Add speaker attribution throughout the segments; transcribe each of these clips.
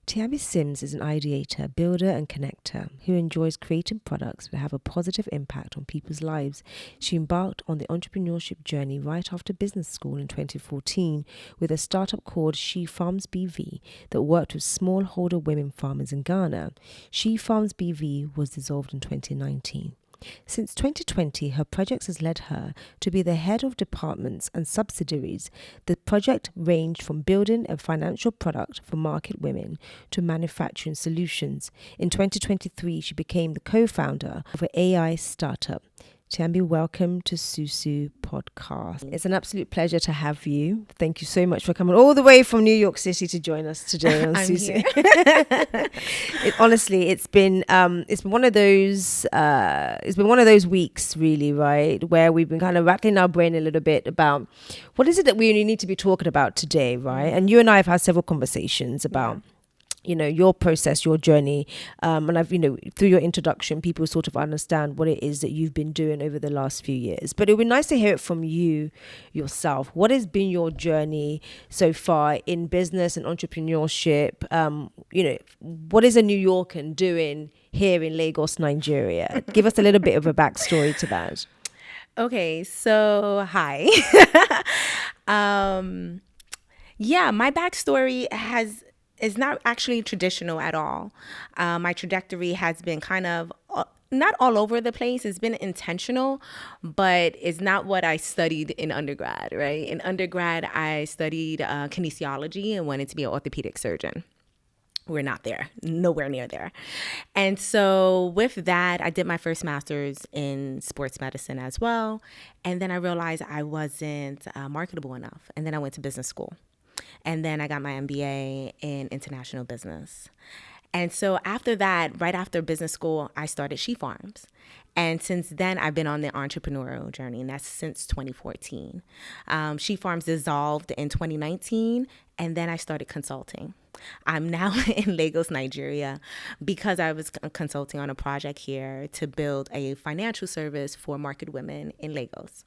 Speaker 1: Tiambi Simms is an ideator, builder and connector who enjoys creating products that have a positive impact on people's lives. She embarked on the entrepreneurship journey right after business school in 2014 with a startup called She Farms BV that worked with smallholder women farmers in Ghana. She Farms BV was dissolved in 2019. Since 2020, her projects has led her to be the head of departments and subsidiaries. The project ranged from building a financial product for market women to manufacturing solutions. In 2023, she became the co-founder of an AI startup. Tiambi, welcome to SUSU podcast. It's an absolute pleasure to have you. Thank you so much for coming all the way from New York City to join us today on SUSU. Honestly, it's been one of those weeks, really, right, where we've been kind of rattling our brain a little bit about what is it that we really need to be talking about today, right? And you and I have had several conversations about. Your process, your journey. And I've, through your introduction, people sort of understand what it is that you've been doing over the last few years. But it would be nice to hear it from you yourself. What has been your journey so far in business and entrepreneurship? What is a New Yorker doing here in Lagos, Nigeria? Give us a little bit of a backstory to that.
Speaker 2: Okay, so hi. My backstory is not actually traditional at all. My trajectory has been kind of not all over the place. It's been intentional, but it's not what I studied in undergrad, right? In undergrad, I studied kinesiology and wanted to be an orthopedic surgeon. We're not there, nowhere near there. And so with that, I did my first master's in sports medicine as well. And then I realized I wasn't marketable enough. And then I went to business school. And then I got my MBA in international business. And so after that, right after business school, I started She Farms. And since then, I've been on the entrepreneurial journey, and that's since 2014. She Farms dissolved in 2019, and then I started consulting. I'm now in Lagos, Nigeria, because I was consulting on a project here to build a financial service for market women in Lagos.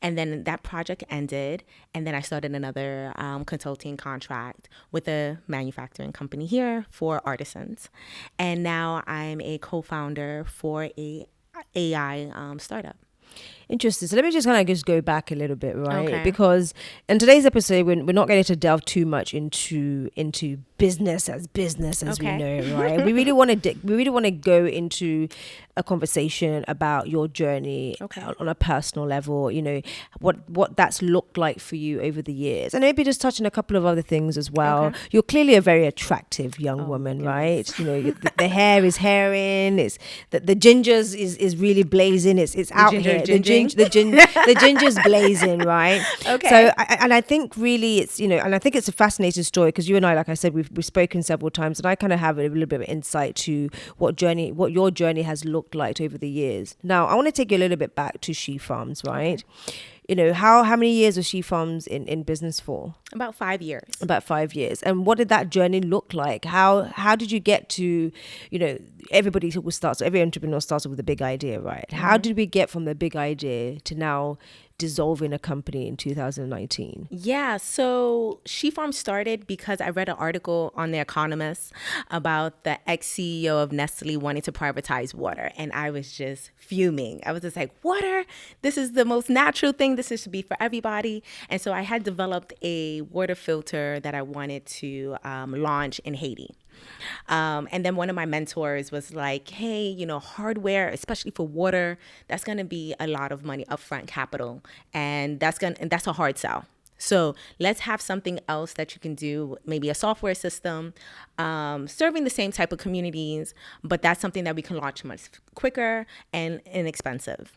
Speaker 2: And then that project ended, and then I started another consulting contract with a manufacturing company here for artisans. And now I'm a co-founder for a AI startup.
Speaker 1: Interesting. So let me just kind of just go back a little bit, right?
Speaker 2: Okay.
Speaker 1: Because in today's episode, we're not going to delve too much into business as
Speaker 2: Okay.
Speaker 1: we know, right? We really want to go into a conversation about your journey on a personal level. What that's looked like for you over the years, and maybe just touch on a couple of other things as well.
Speaker 2: Okay.
Speaker 1: You're clearly a very attractive young woman, right? The hair is hairing. It's the gingers is really blazing. It's out here. The ginger's blazing, right?
Speaker 2: Okay.
Speaker 1: So, I think really it's, and I think it's a fascinating story because you and I, like I said, we've spoken several times, and I kind of have a little bit of insight to what your journey has looked like over the years. Now, I want to take you a little bit back to She Farms, right? How many years was She Farms in business for?
Speaker 2: About 5 years.
Speaker 1: About 5 years. And what did that journey look like? How did you get to, everybody starts, every entrepreneur starts with a big idea, right? Mm-hmm. How did we get from the big idea to now dissolving a company in 2019?
Speaker 2: Yeah, so She Farm started because I read an article on The Economist about the ex-CEO of Nestle wanting to privatize water. And I was just fuming. I was just like, water? This is the most natural thing. This should be for everybody. And so I had developed a water filter that I wanted to launch in Haiti. And then one of my mentors was like, hey, hardware, especially for water, that's going to be a lot of money, upfront capital. And that's a hard sell. So let's have something else that you can do, maybe a software system, serving the same type of communities, but that's something that we can launch much quicker and inexpensive.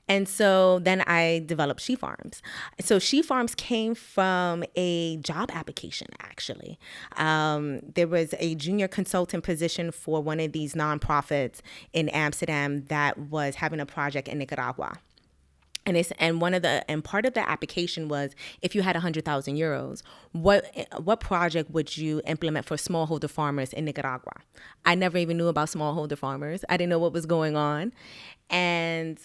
Speaker 2: And so then I developed She Farms. So She Farms came from a job application, actually. There was a junior consultant position for one of these nonprofits in Amsterdam that was having a project in Nicaragua. And part of the application was, if you had 100,000 euros, what project would you implement for smallholder farmers in Nicaragua? I never even knew about smallholder farmers. I didn't know what was going on. And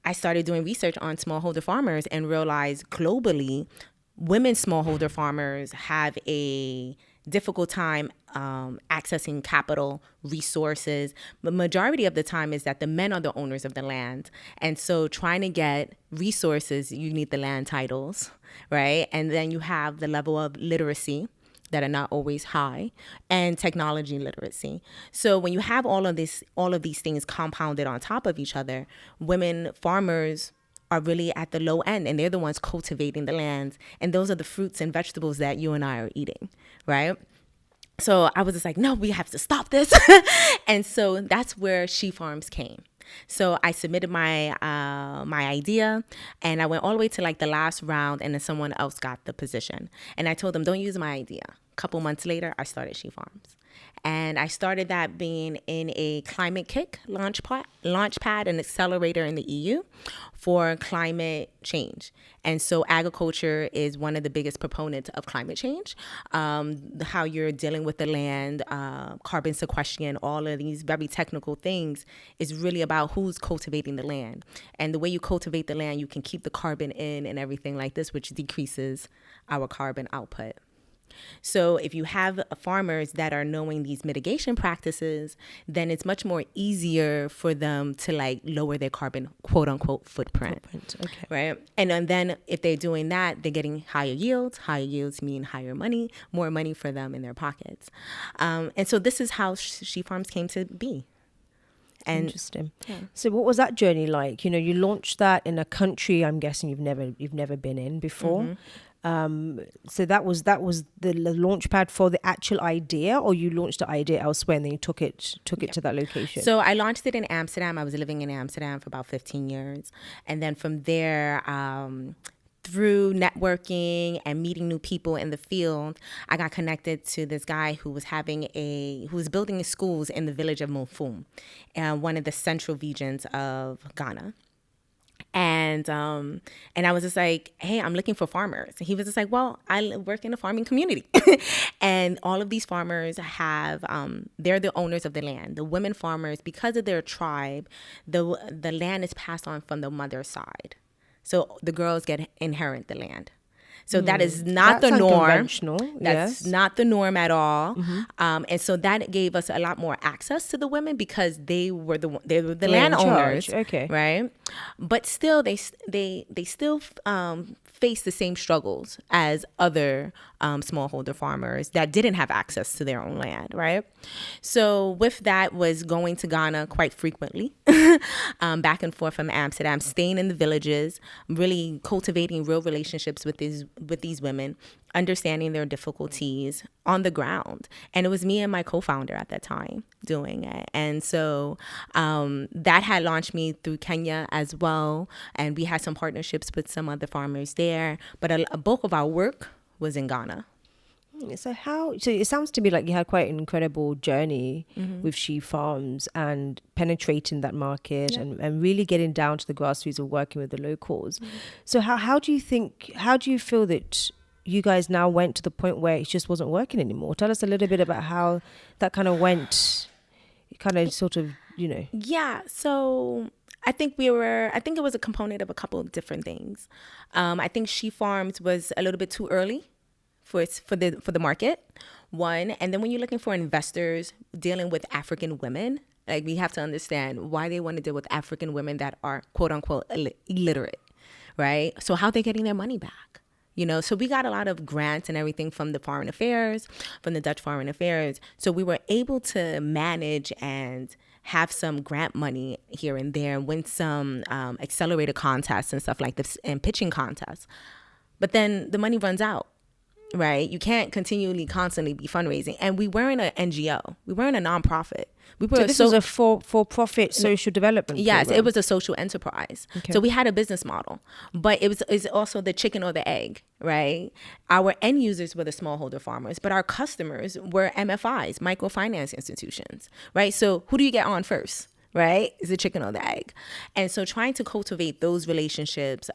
Speaker 2: I started doing research on smallholder farmers and realized globally, women smallholder farmers have a difficult time accessing capital resources. The majority of the time is that the men are the owners of the land. And so trying to get resources, you need the land titles, right? And then you have the level of literacy that are not always high, and technology literacy. So when you have all of these things compounded on top of each other, women farmers are really at the low end, and they're the ones cultivating the land. And those are the fruits and vegetables that you and I are eating, right? So I was just like, no, we have to stop this. And so that's where She Farms came. So I submitted my idea, and I went all the way to like the last round, and then someone else got the position. And I told them, don't use my idea. A couple months later, I started She Farms. And I started that being in a climate kick launchpad, an accelerator in the EU for climate change. And so agriculture is one of the biggest proponents of climate change. How you're dealing with the land, carbon sequestration, all of these very technical things is really about who's cultivating the land. And the way you cultivate the land, you can keep the carbon in and everything like this, which decreases our carbon output. So if you have farmers that are knowing these mitigation practices, then it's much more easier for them to like lower their carbon quote unquote footprint.
Speaker 1: Okay.
Speaker 2: Right. And then if they're doing that, they're getting higher yields. Higher yields mean higher money, more money for them in their pockets. And so this is how She Farms came to be. And
Speaker 1: interesting. Yeah. So what was that journey like? You know, you launched that in a country I'm guessing you've never been in before.
Speaker 2: Mm-hmm.
Speaker 1: So that was the launch pad for the actual idea, or you launched the idea elsewhere and then you took it to that location?
Speaker 2: So I launched it in Amsterdam. I was living in Amsterdam for about 15 years. And then from there, through networking and meeting new people in the field, I got connected to this guy who was building schools in the village of Mofum, one of the central regions of Ghana. And I was just like, hey, I'm looking for farmers. And he was just like, well, I work in a farming community. And all of these farmers have, they're the owners of the land. The women farmers, because of their tribe, the land is passed on from the mother's side. So the girls inherit the land. So that is not the norm. That's not the norm at all. Mm-hmm. And so that gave us a lot more access to the women because they were the landowners,
Speaker 1: okay,
Speaker 2: right? But still, they still face the same struggles as other smallholder farmers that didn't have access to their own land, right? So with that was going to Ghana quite frequently, back and forth from Amsterdam, staying in the villages, really cultivating real relationships with these women, understanding their difficulties on the ground. And it was me and my co-founder at that time doing it. And so that had launched me through Kenya as well. And we had some partnerships with some other farmers there. But a bulk of our work was in Ghana.
Speaker 1: So it sounds to me like you had quite an incredible journey with She Farms and penetrating that market and really getting down to the grassroots of working with the locals. So how do you feel that you guys now went to the point where it just wasn't working anymore? Tell us a little bit about how that kind of went,
Speaker 2: Yeah, so I think it was a component of a couple of different things. I think She Farms was a little bit too early for the market, one. And then when you're looking for investors dealing with African women, like we have to understand why they want to deal with African women that are quote unquote illiterate, right? So how are they getting their money back? So we got a lot of grants and everything from the Foreign Affairs, from the Dutch Foreign Affairs. So we were able to manage and have some grant money here and there and win some accelerator contests and stuff like this and pitching contests. But then the money runs out. Right? You can't constantly be fundraising. And we weren't an NGO. We weren't a nonprofit.
Speaker 1: This was a for-profit social development
Speaker 2: Yes,
Speaker 1: program.
Speaker 2: It was a social enterprise. Okay. So we had a business model. But it's also the chicken or the egg, right? Our end users were the smallholder farmers, but our customers were MFIs, microfinance institutions, right? So who do you get on first? Right? Is the chicken or the egg? And so trying to cultivate those relationships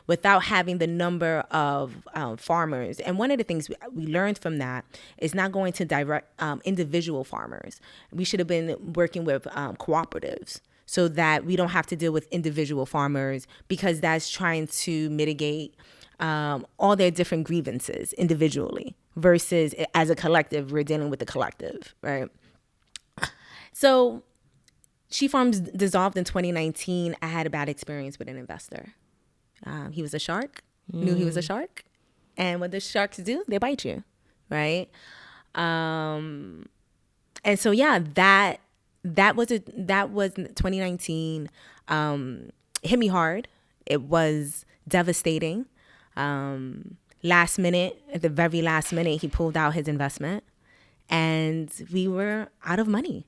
Speaker 2: without having the number of farmers. And one of the things we learned from that is not going to direct individual farmers. We should have been working with cooperatives so that we don't have to deal with individual farmers, because that's trying to mitigate all their different grievances individually, versus as a collective, we're dealing with the collective, right? So She Farms dissolved in 2019. I had a bad experience with an investor. He was a shark, knew he was a shark. And what the sharks do, they bite you, right? And so, yeah, that was 2019. Hit me hard. It was devastating. Last minute, at the very last minute, he pulled out his investment and we were out of money.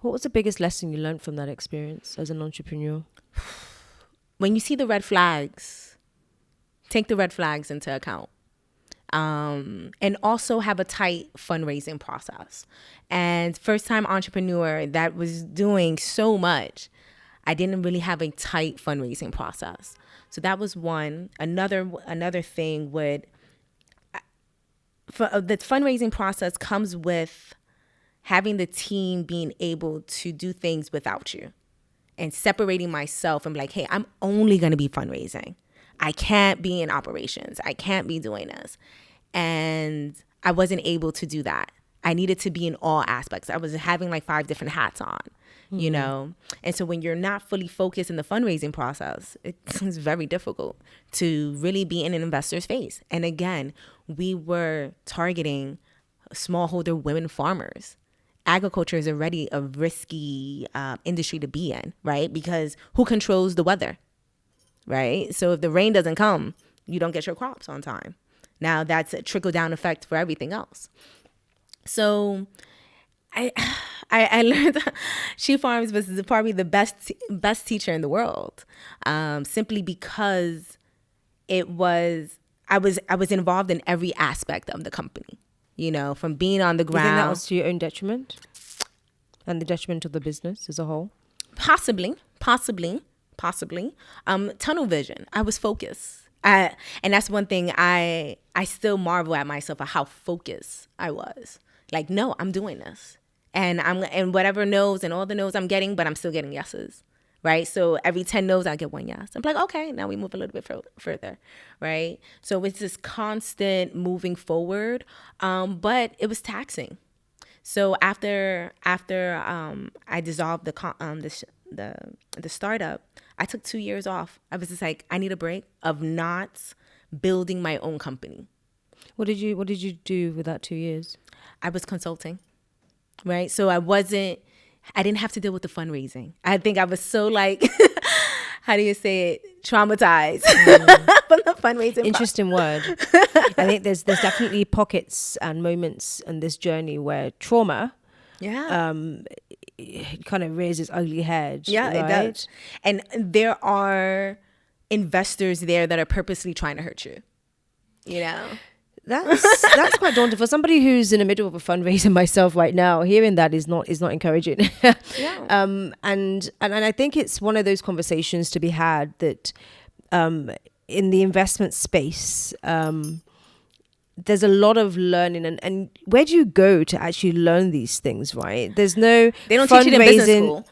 Speaker 1: What was the biggest lesson you learned from that experience as an entrepreneur?
Speaker 2: When you see the red flags, take the red flags into account. And also have a tight fundraising process. And first time entrepreneur that was doing so much, I didn't really have a tight fundraising process. So that was one. Another thing the fundraising process comes with having the team being able to do things without you and separating myself and be like, hey, I'm only going to be fundraising. I can't be in operations. I can't be doing this. And I wasn't able to do that. I needed to be in all aspects. I was having like 5 different hats on, you know? And so when you're not fully focused in the fundraising process, it's very difficult to really be in an investor's face. And again, we were targeting smallholder women farmers. Agriculture is already a risky industry to be in, right? Because who controls the weather, right? So if the rain doesn't come, you don't get your crops on time. Now that's a trickle-down effect for everything else. So I learned She Farms was probably the best teacher in the world, simply because I was involved in every aspect of the company, you know, from being on the ground.
Speaker 1: Do you think that was to your own detriment and the detriment of the business as a whole?
Speaker 2: Possibly. Tunnel vision. I was focused. And that's one thing I still marvel at myself at how focused I was. Like, no, I'm doing this. And whatever no's and all the no's I'm getting, but I'm still getting yeses, right? So every 10 no's, I get 1 yes. I'm like, okay, now we move a little bit further, right? So it's this constant moving forward, but it was taxing. So after I dissolved the startup, I took 2 years off. I was just like, I need a break of not building my own company.
Speaker 1: What did you do with that 2 years?
Speaker 2: I was consulting, right? So I didn't have to deal with the fundraising. I think I was so like, how do you say it? Traumatized from the fundraising.
Speaker 1: Interesting word. I think there's definitely pockets and moments in this journey where trauma, it kind of rears its ugly head.
Speaker 2: Yeah,
Speaker 1: right?
Speaker 2: It does. And there are investors there that are purposely trying to hurt you, you know?
Speaker 1: That's quite daunting for somebody who's in the middle of a fundraiser myself right now. Hearing that is not encouraging.
Speaker 2: Yeah.
Speaker 1: And I think it's one of those conversations to be had that in the investment space, there's a lot of learning and where do you go to actually learn these things, right? They don't
Speaker 2: teach it in business school.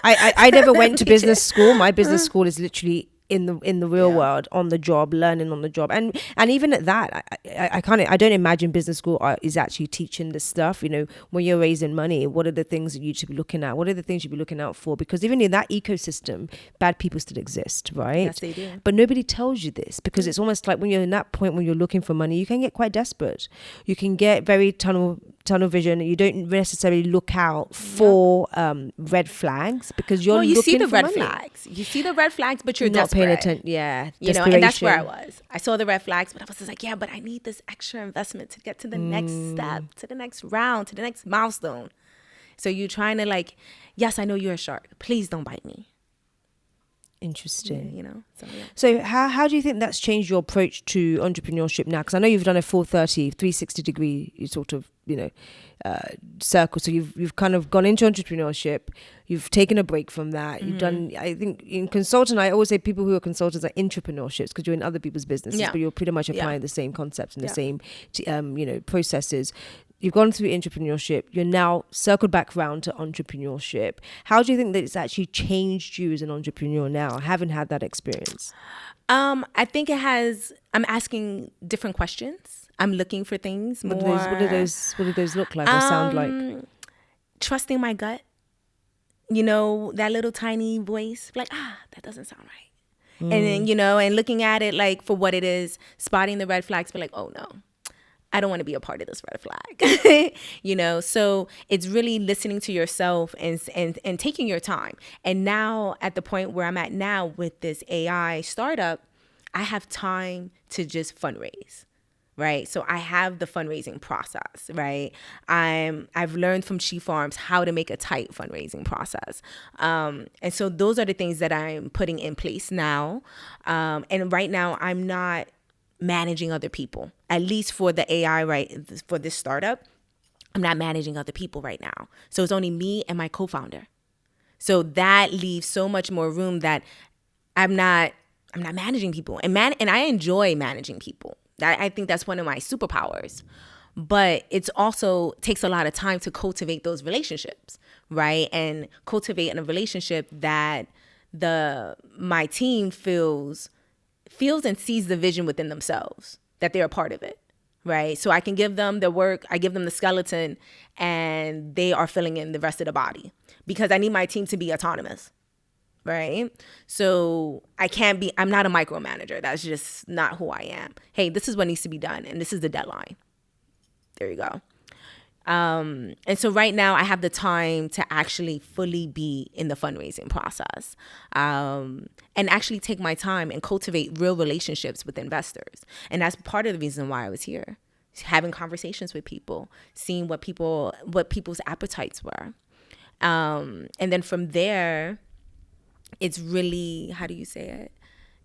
Speaker 1: I never went to business school. My business school is literally in the real world, on the job, learning on the job, and even at that, I don't imagine business school is actually teaching this stuff. You know, when you're raising money, what are the things that you should be looking at? What are the things you should be looking out for? Because even in that ecosystem, bad people still exist, right?
Speaker 2: Yes, they do.
Speaker 1: But nobody tells you this because it's almost like when you're in that point when you're looking for money, you can get quite desperate. You can get very tunnel vision. You don't necessarily look out for red flags because you're looking for money.
Speaker 2: You see the red flags. You see the red flags, but you're
Speaker 1: not
Speaker 2: desperate.
Speaker 1: paying attention. Yeah,
Speaker 2: you know, and that's where I was. I saw the red flags, but I was just like, yeah, but I need this extra investment to get to the next step, to the next round, to the next milestone. So you're trying to like, yes, I know you're a shark. Please don't bite me.
Speaker 1: Interesting.
Speaker 2: Yeah, you know.
Speaker 1: So how do you think that's changed your approach to entrepreneurship now? Because I know you've done a 360 degree sort of, you know, circle. So you've kind of gone into entrepreneurship. You've taken a break from that. You've done, I think in consultant, I always say people who are consultants are entrepreneurships because you're in other people's businesses, but you're pretty much applying the same concepts and the same, you know, processes. You've gone through entrepreneurship. You're now circled back around to entrepreneurship. How do you think that it's actually changed you as an entrepreneur now? I haven't had that experience.
Speaker 2: I think it has. I'm asking different questions. I'm looking for things more.
Speaker 1: What do those look like or sound like?
Speaker 2: Trusting my gut. You know, that little tiny voice, like, that doesn't sound right. And then, you know, and looking at it like for what it is, spotting the red flags, but like, oh no, I don't want to be a part of this red flag. You know, so it's really listening to yourself and taking your time. And now at the point where I'm at now with this AI startup, I have time to just fundraise. Right. So I have the fundraising process. Right. I've learned from She Farms how to make a tight fundraising process. And so those are the things that I'm putting in place now. And right now I'm not managing other people, at least for the AI, right? For this startup, I'm not managing other people right now. So it's only me and my co-founder. So that leaves so much more room that I'm not managing people and I enjoy managing people. I think that's one of my superpowers, but it's also takes a lot of time to cultivate those relationships, right? And cultivate a relationship that my team feels and sees the vision within themselves, that they're a part of it, right? So I can give them the work, I give them the skeleton, and they are filling in the rest of the body because I need my team to be autonomous. Right. So I'm not a micromanager. That's just not who I am. Hey, this is what needs to be done. And this is the deadline. There you go. And so right now I have the time to actually fully be in the fundraising process, and actually take my time and cultivate real relationships with investors. And that's part of the reason why I was here, having conversations with people, seeing what people's appetites were. And then from there, it's really, how do you say it?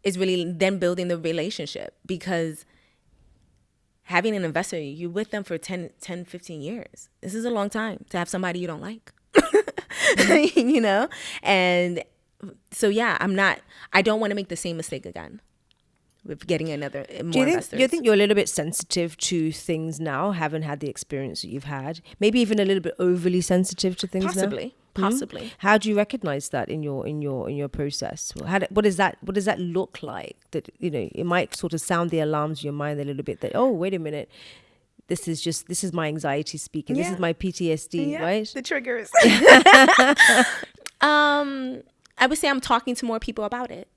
Speaker 2: It's really then building the relationship, because having an investor, you're with them for 10, 15 years. This is a long time to have somebody you don't like, you know? And so, yeah, I don't want to make the same mistake again with getting more investors.
Speaker 1: Do you think you're a little bit sensitive to things now, having had the experience that you've had? Maybe even a little bit overly sensitive to things now?
Speaker 2: Possibly.
Speaker 1: How do you recognize that in your process? What does that look like? That, you know, it might sort of sound the alarms in your mind a little bit that, oh, wait a minute, this is my anxiety speaking. This is my PTSD, right?
Speaker 2: The triggers. I would say I'm talking to more people about it.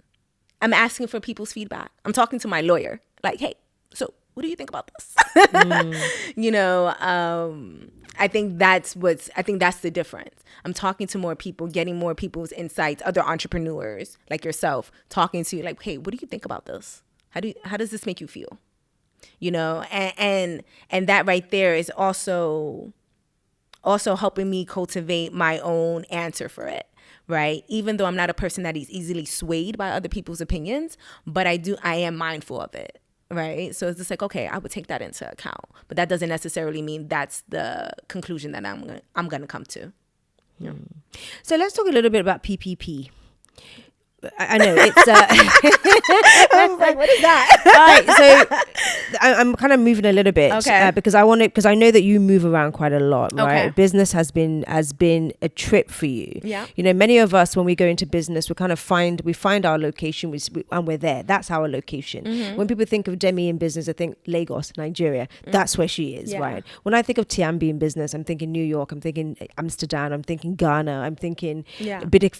Speaker 2: I'm asking for people's feedback. I'm talking to my lawyer, like, hey, so what do you think about this? You know, I think that's the difference. I'm talking to more people, getting more people's insights, other entrepreneurs like yourself, talking to you like, hey, what do you think about this? How does this make you feel? You know, and that right there is also helping me cultivate my own answer for it. Right. Even though I'm not a person that is easily swayed by other people's opinions, but I am mindful of it. Right. So it's just like, OK, I would take that into account. But that doesn't necessarily mean that's the conclusion that I'm going to come to. Yeah.
Speaker 1: So let's talk a little bit about PPP. I know it's.
Speaker 2: I was like, what is that?
Speaker 1: All right, so I'm kind of moving a little bit,
Speaker 2: okay,
Speaker 1: because I know that you move around quite a lot, right?
Speaker 2: Okay.
Speaker 1: Business has been a trip for you.
Speaker 2: Yeah.
Speaker 1: You know, many of us when we go into business, we find our location, and we're there. That's our location.
Speaker 2: Mm-hmm.
Speaker 1: When people think of Demi in business, I think Lagos, Nigeria. Mm-hmm. That's where she is, right? When I think of Tiambi in business, I'm thinking New York. I'm thinking Amsterdam. I'm thinking Ghana. I'm thinking Burkina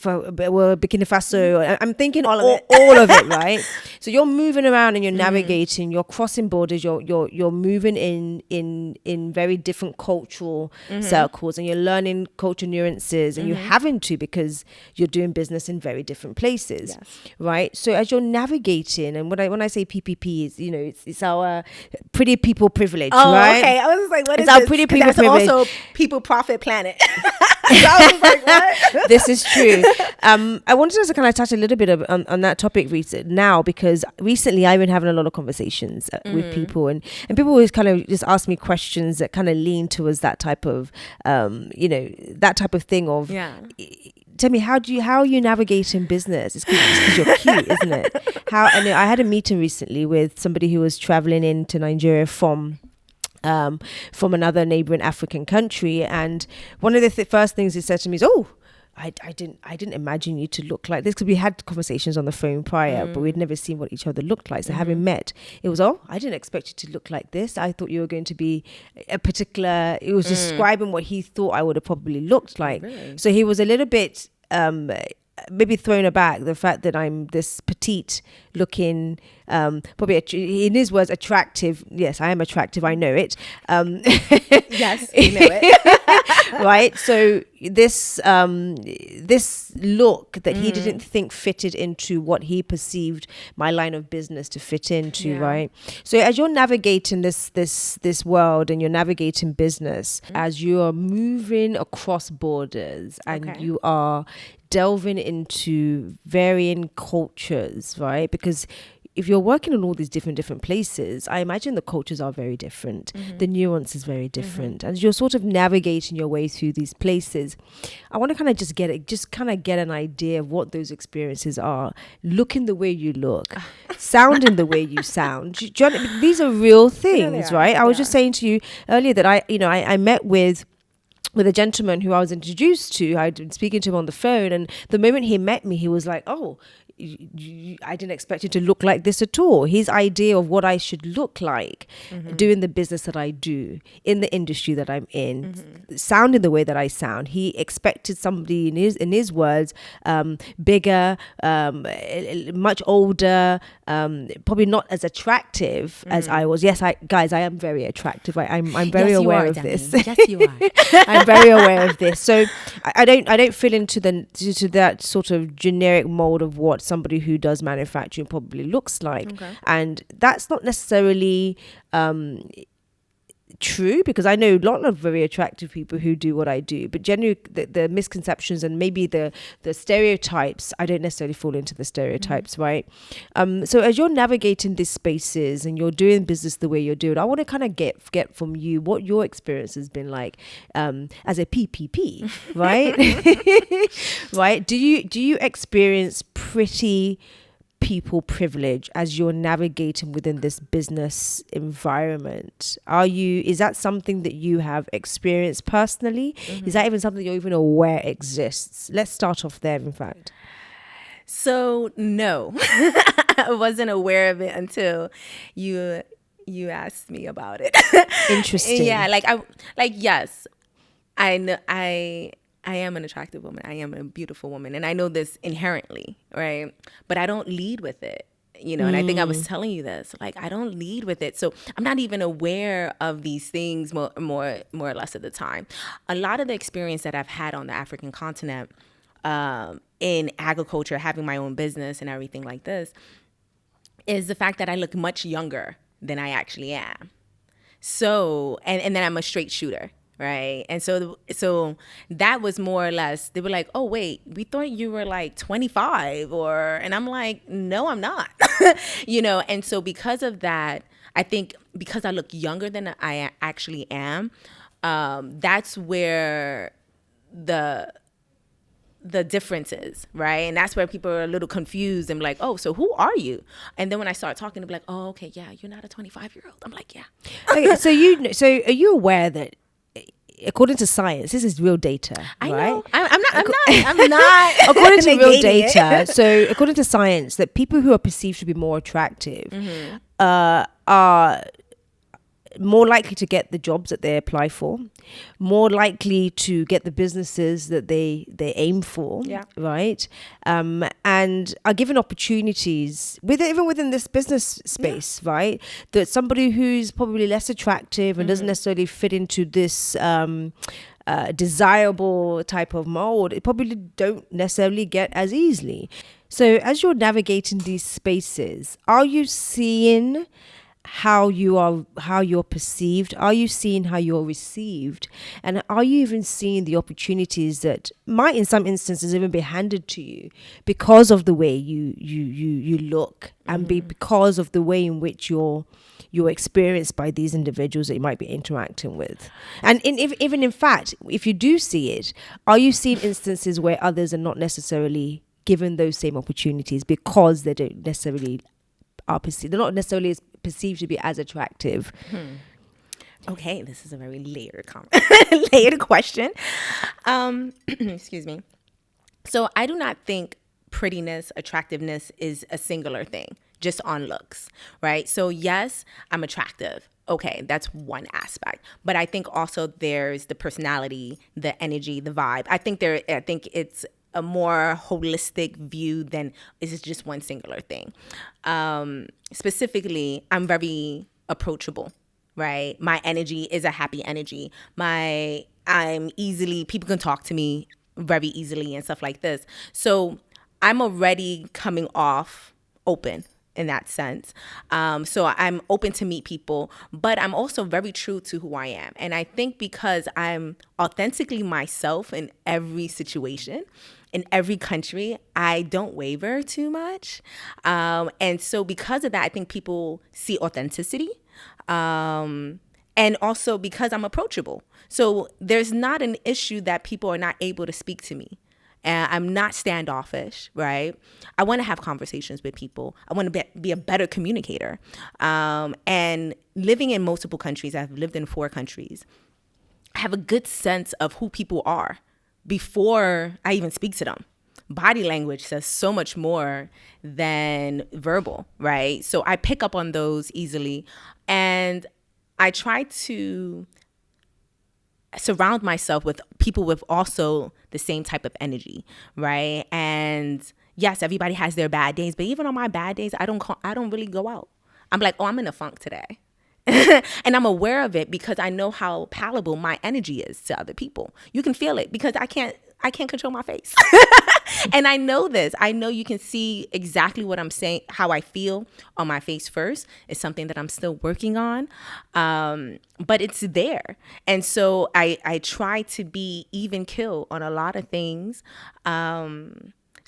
Speaker 1: Faso. I'm thinking all of it, right? So you're moving around and you're navigating, you're crossing borders, you're moving in very different cultural circles, and you're learning cultural nuances, and you're having to, because you're doing business in very different places, right? So as you're navigating, and when I say PPP, is, you know, it's our pretty people privilege, right?
Speaker 2: Okay, I was like, what is
Speaker 1: our
Speaker 2: this?
Speaker 1: pretty people privilege?
Speaker 2: Also people profit planet. So I was like, what?
Speaker 1: This is true. I wanted to kind of touch a little bit on that topic now, because recently I've been having a lot of conversations with people, and people always kind of just ask me questions that kind of lean towards that type of, that type of thing of, tell me, how are you navigating business? It's because you're cute, isn't it? I had a meeting recently with somebody who was traveling into Nigeria from another neighboring African country, and one of the first things he said to me is, I didn't imagine you to look like this, because we had conversations on the phone prior, but we'd never seen what each other looked like. So having met, it was, oh, I didn't expect you to look like this. I thought you were going to be a particular, it was describing what he thought I would have probably looked like.
Speaker 2: Really?
Speaker 1: So he was a little bit maybe thrown aback, the fact that I'm this petite looking, probably in his words, attractive. Yes, I am attractive. I know it.
Speaker 2: Yes, you know it.
Speaker 1: Right. So this look that he didn't think fitted into what he perceived my line of business to fit into.
Speaker 2: Yeah.
Speaker 1: Right. So as you're navigating this world, and you're navigating business, as you are moving across borders, and
Speaker 2: Okay.
Speaker 1: you are delving into varying cultures, right? Because if you're working in all these different places, I imagine the cultures are very different. The nuance is very different. As you're sort of navigating your way through these places, I want to kind of just get an idea of what those experiences are. Looking the way you look, sounding the way you sound. Do you know, these are real things, right? I was just saying to you earlier that I met with a gentleman who I was introduced to. I'd been speaking to him on the phone, and the moment he met me, he was like, oh, I didn't expect you to look like this at all. His idea of what I should look like doing the business that I do, in the industry that I'm in, sounding the way that I sound. He expected somebody, in his words, bigger, much older, probably not as attractive as I was. Yes, guys, I am very attractive. I'm very aware of this.
Speaker 2: Yes, you are.
Speaker 1: I'm very aware of this. So I don't fit into that sort of generic mold of what somebody who does manufacturing probably looks like. And that's not necessarily true, because I know a lot of very attractive people who do what I do, but generally the misconceptions and maybe the stereotypes, I don't necessarily fall into the stereotypes, right? So as you're navigating these spaces and you're doing business the way you're doing, I want to kind of get from you what your experience has been like as a PPP, right? Right? Do you experience pretty people privilege as you're navigating within this business environment? Is that something that you have experienced personally? Is that even something you're even aware exists? Let's start off there, in fact.
Speaker 2: So no, I wasn't aware of it until you asked me about it.
Speaker 1: Interesting.
Speaker 2: Yeah, yes, I know I am an attractive woman. I am a beautiful woman. And I know this inherently, right? But I don't lead with it, and I think I was telling you this, like, I don't lead with it. So I'm not even aware of these things more or less at the time. A lot of the experience that I've had on the African continent in agriculture, having my own business and everything like this, is the fact that I look much younger than I actually am. So, and then I'm a straight shooter. Right. And so that was more or less, they were like, oh, wait, we thought you were like 25 and I'm like, no, I'm not, and so because of that, I think because I look younger than I actually am, that's where the difference is, right? And that's where people are a little confused and like, oh, so who are you? And then when I start talking, they'll be like, oh, okay, yeah, you're not a 25-year-old. I'm like, yeah.
Speaker 1: Okay, so are you aware that, according to science, this is real data,
Speaker 2: I
Speaker 1: right?
Speaker 2: know. I'm not.
Speaker 1: According to real
Speaker 2: negating
Speaker 1: data,
Speaker 2: it.
Speaker 1: so according to science, that people who are perceived to be more attractive are more likely to get the jobs that they apply for, more likely to get the businesses that they aim for, right? And are given opportunities even within this business space, right? That somebody who's probably less attractive and doesn't necessarily fit into this desirable type of mold, it probably don't necessarily get as easily. So as you're navigating these spaces, are you seeing how you're perceived? Are you seeing how you're received? And are you even seeing the opportunities that might in some instances even be handed to you because of the way you look and because of the way in which you're experienced by these individuals that you might be interacting with? And even in fact, if you do see it, are you seeing instances where others are not necessarily given those same opportunities because they don't necessarily are perceived, they're not necessarily perceived to be as attractive?
Speaker 2: Okay, this is a very layered layered question. Excuse me. So I do not think prettiness, attractiveness is a singular thing, just on looks, right? So yes, I'm attractive. Okay, that's one aspect. But I think also there's the personality, the energy, the vibe. I think it's a more holistic view than is it just one singular thing. Specifically, I'm very approachable, right? My energy is a happy energy. People can talk to me very easily and stuff like this. So I'm already coming off open in that sense. So I'm open to meet people, but I'm also very true to who I am. And I think because I'm authentically myself in every situation, in every country, I don't waver too much. And so because of that, I think people see authenticity. And also because I'm approachable. So there's not an issue that people are not able to speak to me. And I'm not standoffish, right? I want to have conversations with people. I want to be a better communicator. And living in multiple countries, I've lived in 4 countries, I have a good sense of who people are before I even speak to them. Body language says so much more than verbal, right? So I pick up on those easily. And I try to surround myself with people with also the same type of energy, right? And yes, everybody has their bad days, but even on my bad days, I don't really go out. I'm like, oh, I'm in a funk today. And I'm aware of it because I know how palatable my energy is to other people. You can feel it because I can't control my face. And I know this. I know you can see exactly what I'm saying, how I feel on my face first. It's something that I'm still working on. But it's there. And so I try to be even keel on a lot of things.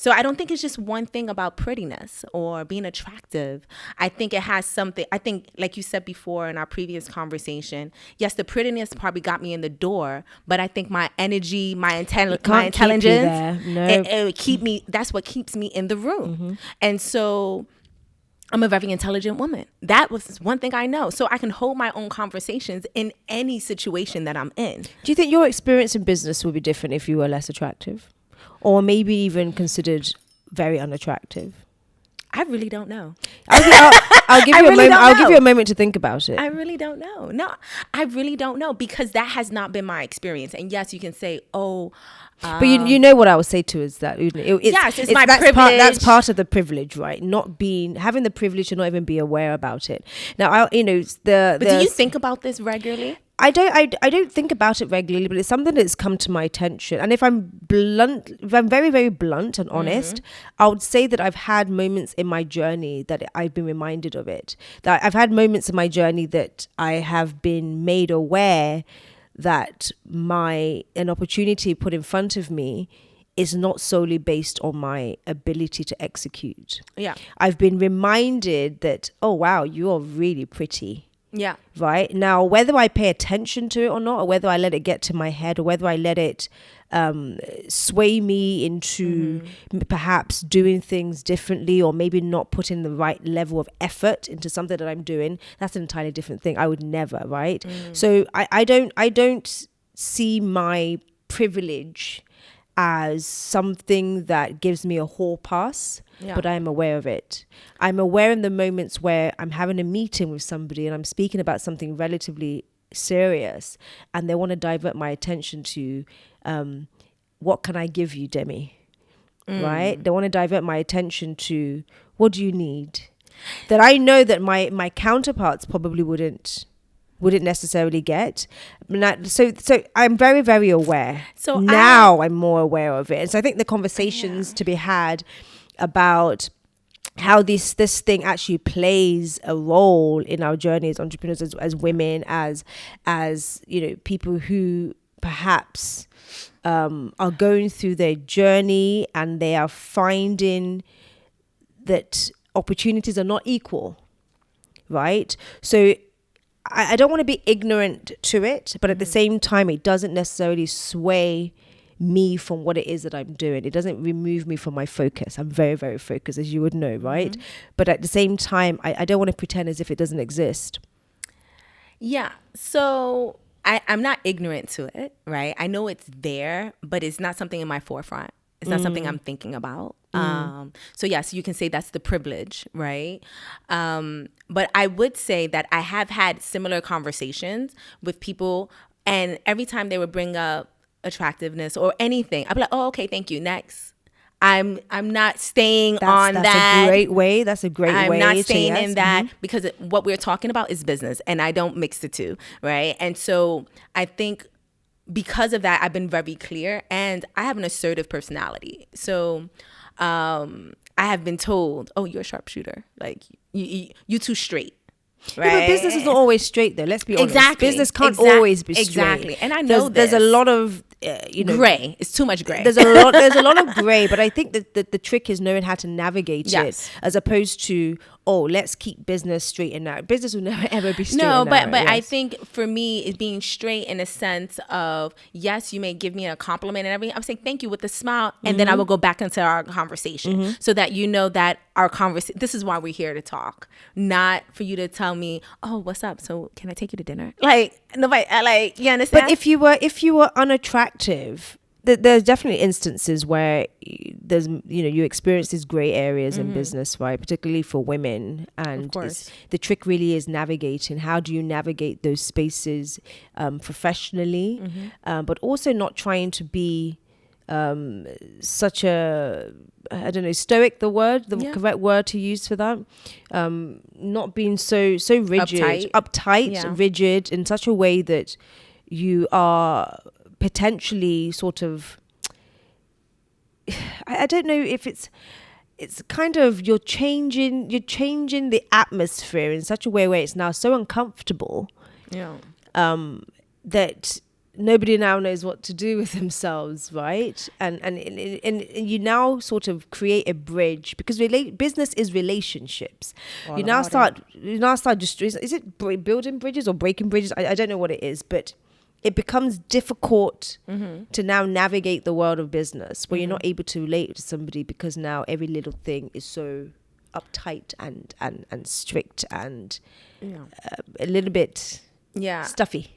Speaker 2: So I don't think it's just one thing about prettiness or being attractive. I think it has something. I think, like you said before in our previous conversation, yes, the prettiness probably got me in the door, but I think my energy, my intelligence, it keep me. That's what keeps me in the room. Mm-hmm. And so I'm a very intelligent woman. That was one thing I know. So I can hold my own conversations in any situation that I'm in.
Speaker 1: Do you think your experience in business would be different if you were less attractive? Or maybe even considered very unattractive?
Speaker 2: I really don't know.
Speaker 1: I'll give you a moment. I'll give you a moment to think about it.
Speaker 2: I really don't know. No, I really don't know because that has not been my experience. And yes, you can say, oh.
Speaker 1: But you know what I would say to is that
Speaker 2: it's my privilege.
Speaker 1: That's part of the privilege, right? Having the privilege to not even be aware about it. Now, do you
Speaker 2: think about this regularly?
Speaker 1: I don't think about it regularly, but it's something that's come to my attention. And if I'm very, very blunt and honest, I would say that I've had moments in my journey that I've been reminded of it. That I've had moments in my journey that I have been made aware that an opportunity put in front of me is not solely based on my ability to execute.
Speaker 2: Yeah.
Speaker 1: I've been reminded that, oh, wow, you're really pretty.
Speaker 2: Yeah.
Speaker 1: Right. Now, whether I pay attention to it or not, or whether I let it get to my head, or whether I let it sway me into perhaps doing things differently, or maybe not putting the right level of effort into something that I'm doing, that's an entirely different thing. I would never, right? So I don't see my privilege as something that gives me a hall pass, but I'm aware of it. I'm aware in the moments where I'm having a meeting with somebody and I'm speaking about something relatively serious and they want to divert my attention to what can I give you, Demi? Right? They want to divert my attention to what do you need? That I know that my counterparts probably wouldn't necessarily get. So I'm very, very aware. So now I'm more aware of it. And so I think the conversations to be had about how this thing actually plays a role in our journey as entrepreneurs, as women, as people who perhaps are going through their journey and they are finding that opportunities are not equal, right? So I don't want to be ignorant to it, but at the same time, it doesn't necessarily sway me from what it is that I'm doing. It doesn't remove me from my focus. I'm very, very focused, as you would know, right? But at the same time, I don't want to pretend as if it doesn't exist.
Speaker 2: Yeah. So I'm not ignorant to it, right? I know it's there, but it's not something in my forefront. It's not something I'm thinking about. So yes, you can say that's the privilege, right? But I would say that I have had similar conversations with people, and every time they would bring up attractiveness or anything, I'd be like, oh, okay, thank you, next. I'm not staying on that.
Speaker 1: That's a great way. That's a great way.
Speaker 2: I'm not staying in that because what we're talking about is business, and I don't mix the two, right? And so I think because of that, I've been very clear, and I have an assertive personality. So I have been told, oh, you're a sharpshooter. Like, you too straight. Right?
Speaker 1: Yeah, but business isn't always straight, though. Let's be honest.
Speaker 2: Exactly.
Speaker 1: Business can't always be straight.
Speaker 2: Exactly. And I know
Speaker 1: there's a lot of
Speaker 2: gray. It's too much gray.
Speaker 1: There's a lot of gray, but I think that the trick is knowing how to navigate it, as opposed to, oh, let's keep business straight and narrow. Business will never ever be straight and narrow.
Speaker 2: But I think for me, it's being straight in a sense of, yes, you may give me a compliment and everything. I'm saying thank you with a smile, and then I will go back into our conversation so that you know that our conversation, this is why we're here to talk, not for you to tell me, oh, what's up? So can I take you to dinner? Like, nobody, like, you understand?
Speaker 1: But if you were unattractive, there's definitely instances where there's, you experience these gray areas in business, right? Particularly for women. And the trick really is navigating. How do you navigate those spaces professionally, but also not trying to be such a, I don't know, stoic, the correct word to use for that. Not being so rigid, uptight, rigid in such a way that you are potentially sort of, I don't know if it's kind of, you're changing the atmosphere in such a way where it's now so uncomfortable that nobody now knows what to do with themselves, right? And you now sort of create a bridge, because business is relationships. You now start just, is it building bridges or breaking bridges? I don't know what it is, but it becomes difficult to now navigate the world of business where you're not able to relate to somebody because now every little thing is so uptight and strict and a little bit stuffy.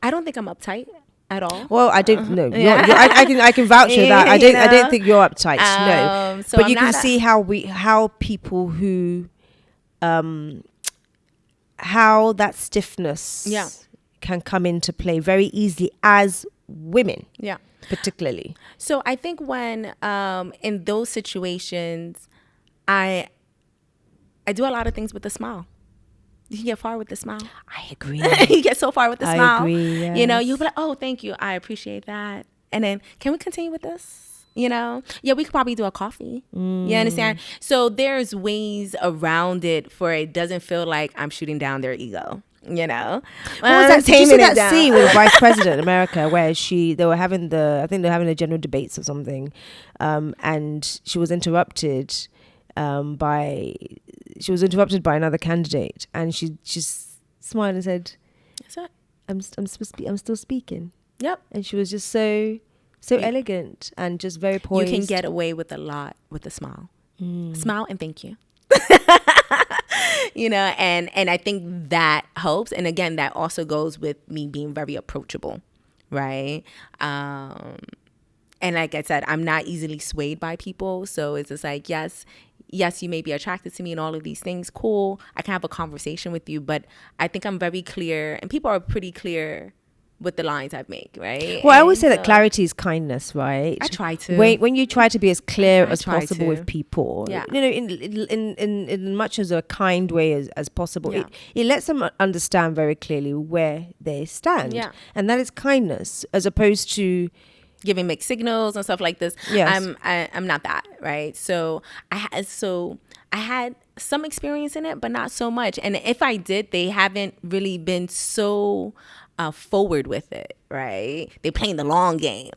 Speaker 2: I don't think I'm uptight at all.
Speaker 1: Well, I don't know. I can vouch for that. I don't think you're uptight. No,
Speaker 2: so
Speaker 1: but you can see how people who how that stiffness can come into play very easily as women. Yeah, particularly.
Speaker 2: So I think when in those situations, I do a lot of things with a smile. You can get far with the smile.
Speaker 1: I agree.
Speaker 2: You get so far with the smile.
Speaker 1: I agree, yes.
Speaker 2: You'll be like, oh, thank you. I appreciate that. And then, can we continue with this? We could probably do a coffee. You understand? So there's ways around it for it doesn't feel like I'm shooting down their ego. What was
Speaker 1: that? Did you see that scene with Vice President America where they were having the general debates or something, and she was interrupted by another candidate, and she just smiled and said, I'm still speaking. Yep. And she was just so elegant and just very poised.
Speaker 2: You can get away with a lot with a smile. Smile and thank you. And I think that helps. And again, that also goes with me being very approachable, right? And like I said, I'm not easily swayed by people. So it's just like, yes, you may be attracted to me and all of these things. Cool. I can have a conversation with you. But I think I'm very clear, and people are pretty clear with the lines I make, right?
Speaker 1: Well, I always say that clarity is kindness, right?
Speaker 2: I try to.
Speaker 1: When you try to be as clear as possible with people, in much as a kind way as possible, it lets them understand very clearly where they stand. Yeah. And that is kindness, as opposed to
Speaker 2: giving mixed signals and stuff like this. Yes. I'm not that, right? So I had some experience in it, but not so much. And if I did, they haven't really been so forward with it, right? They playing the long game,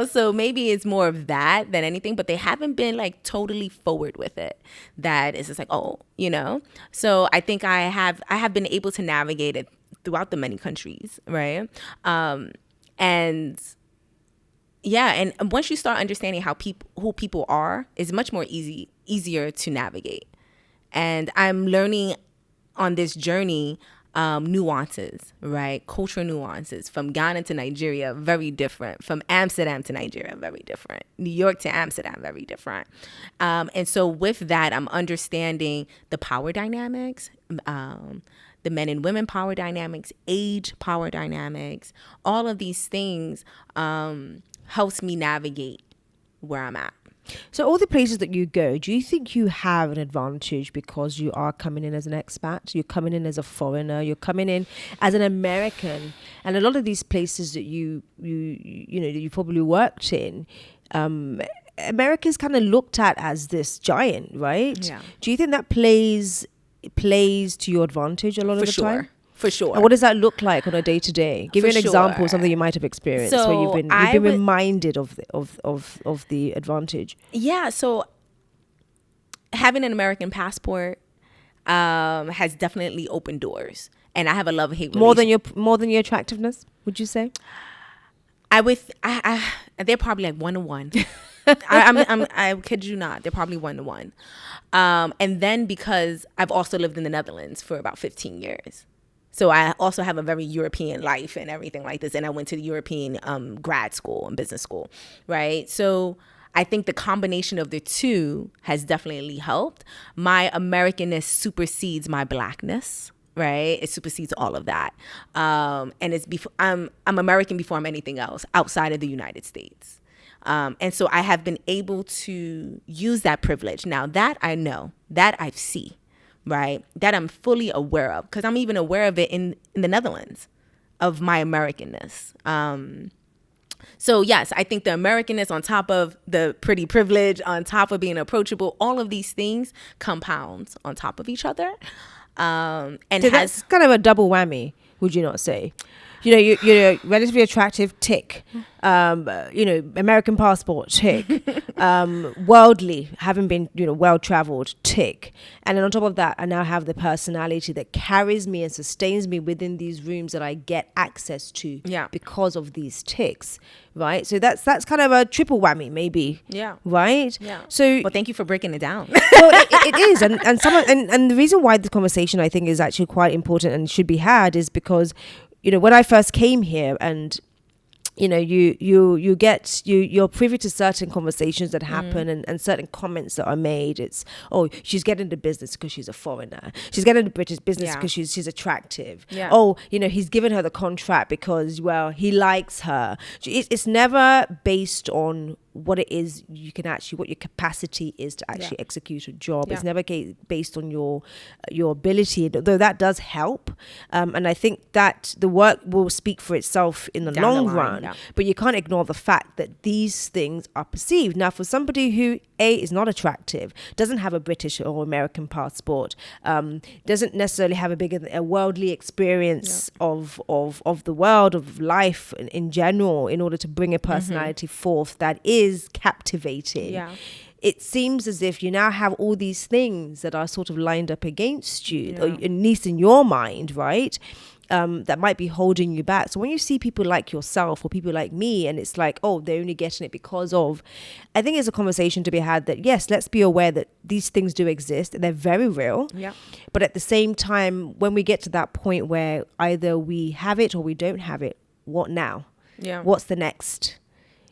Speaker 2: so maybe it's more of that than anything, but they haven't been like totally forward with it. That is just like, so I think I have been able to navigate it throughout the many countries, right? And once you start understanding who people are, it's much more easier to navigate. And I'm learning on this journey nuances, right? Cultural nuances. From Ghana to Nigeria, very different. From Amsterdam to Nigeria, very different. New York to Amsterdam, very different. And so with that, I'm understanding the power dynamics, the men and women power dynamics, age power dynamics. All of these things helps me navigate where I'm at.
Speaker 1: So all the places that you go, do you think you have an advantage because you are coming in as an expat? You're coming in as a foreigner. You're coming in as an American, and a lot of these places that you know that you probably worked in, America's kind of looked at as this giant, right?
Speaker 2: Yeah.
Speaker 1: Do you think that plays to your advantage a lot of the time?
Speaker 2: For sure.
Speaker 1: And what does that look like on a day to day? Give me an example of
Speaker 2: sure.
Speaker 1: something you might have experienced
Speaker 2: So
Speaker 1: where you've been reminded of the advantage.
Speaker 2: Yeah. So having an American passport has definitely opened doors, and I have a love-hate relationship.
Speaker 1: More than your attractiveness, would you say?
Speaker 2: They're probably like 1-to-1. I kid you not. They're probably 1-to-1. And then because I've also lived in the Netherlands for about 15 years. So I also have a very European life and everything like this. And I went to the European grad school and business school, right? So I think the combination of the two has definitely helped. My Americanness supersedes my blackness, right? It supersedes all of that. And it's I'm American before I'm anything else outside of the United States. And so I have been able to use that privilege. Now that I know, that I see, right? That I'm fully aware of, because I'm even aware of it in the Netherlands, of my Americanness. So yes, I think the Americanness on top of the pretty privilege, on top of being approachable, all of these things compounds on top of each other. And
Speaker 1: so that's kind of a double whammy, would you not say? You know, you're relatively attractive, tick. You know, American passport, tick. Worldly, having been, well-traveled, tick. And then on top of that, I now have the personality that carries me and sustains me within these rooms that I get access to because of these ticks, right? So that's kind of a triple whammy, maybe. Yeah. Right?
Speaker 2: Yeah.
Speaker 1: So,
Speaker 2: well, thank you for breaking it down.
Speaker 1: Well, it is. And the reason why this conversation, I think, is actually quite important and should be had is because, when I first came here and, you're privy to certain conversations that happen and certain comments that are made. It's, oh, she's getting into business because she's a foreigner. She's getting into British business because she's attractive. Yeah. Oh, he's given her the contract because, well, he likes her. It's never based on what it is what your capacity is to actually execute a job. Yeah. It's never based on your ability, though that does help. And I think that the work will speak for itself in the long run. Yeah. But you can't ignore the fact that these things are perceived. Now, for somebody who is not attractive, doesn't have a British or American passport, doesn't necessarily have a worldly experience of the world, of life in general, in order to bring a personality forth that is captivating. Yeah. It seems as if you now have all these things that are sort of lined up against you, or at least in your mind, right? That might be holding you back. So when you see people like yourself or people like me, and it's like, oh, they're only getting it because of, I think it's a conversation to be had that, yes, let's be aware that these things do exist and they're very real. Yeah. But at the same time, when we get to that point where either we have it or we don't have it, what now? Yeah. What's the next?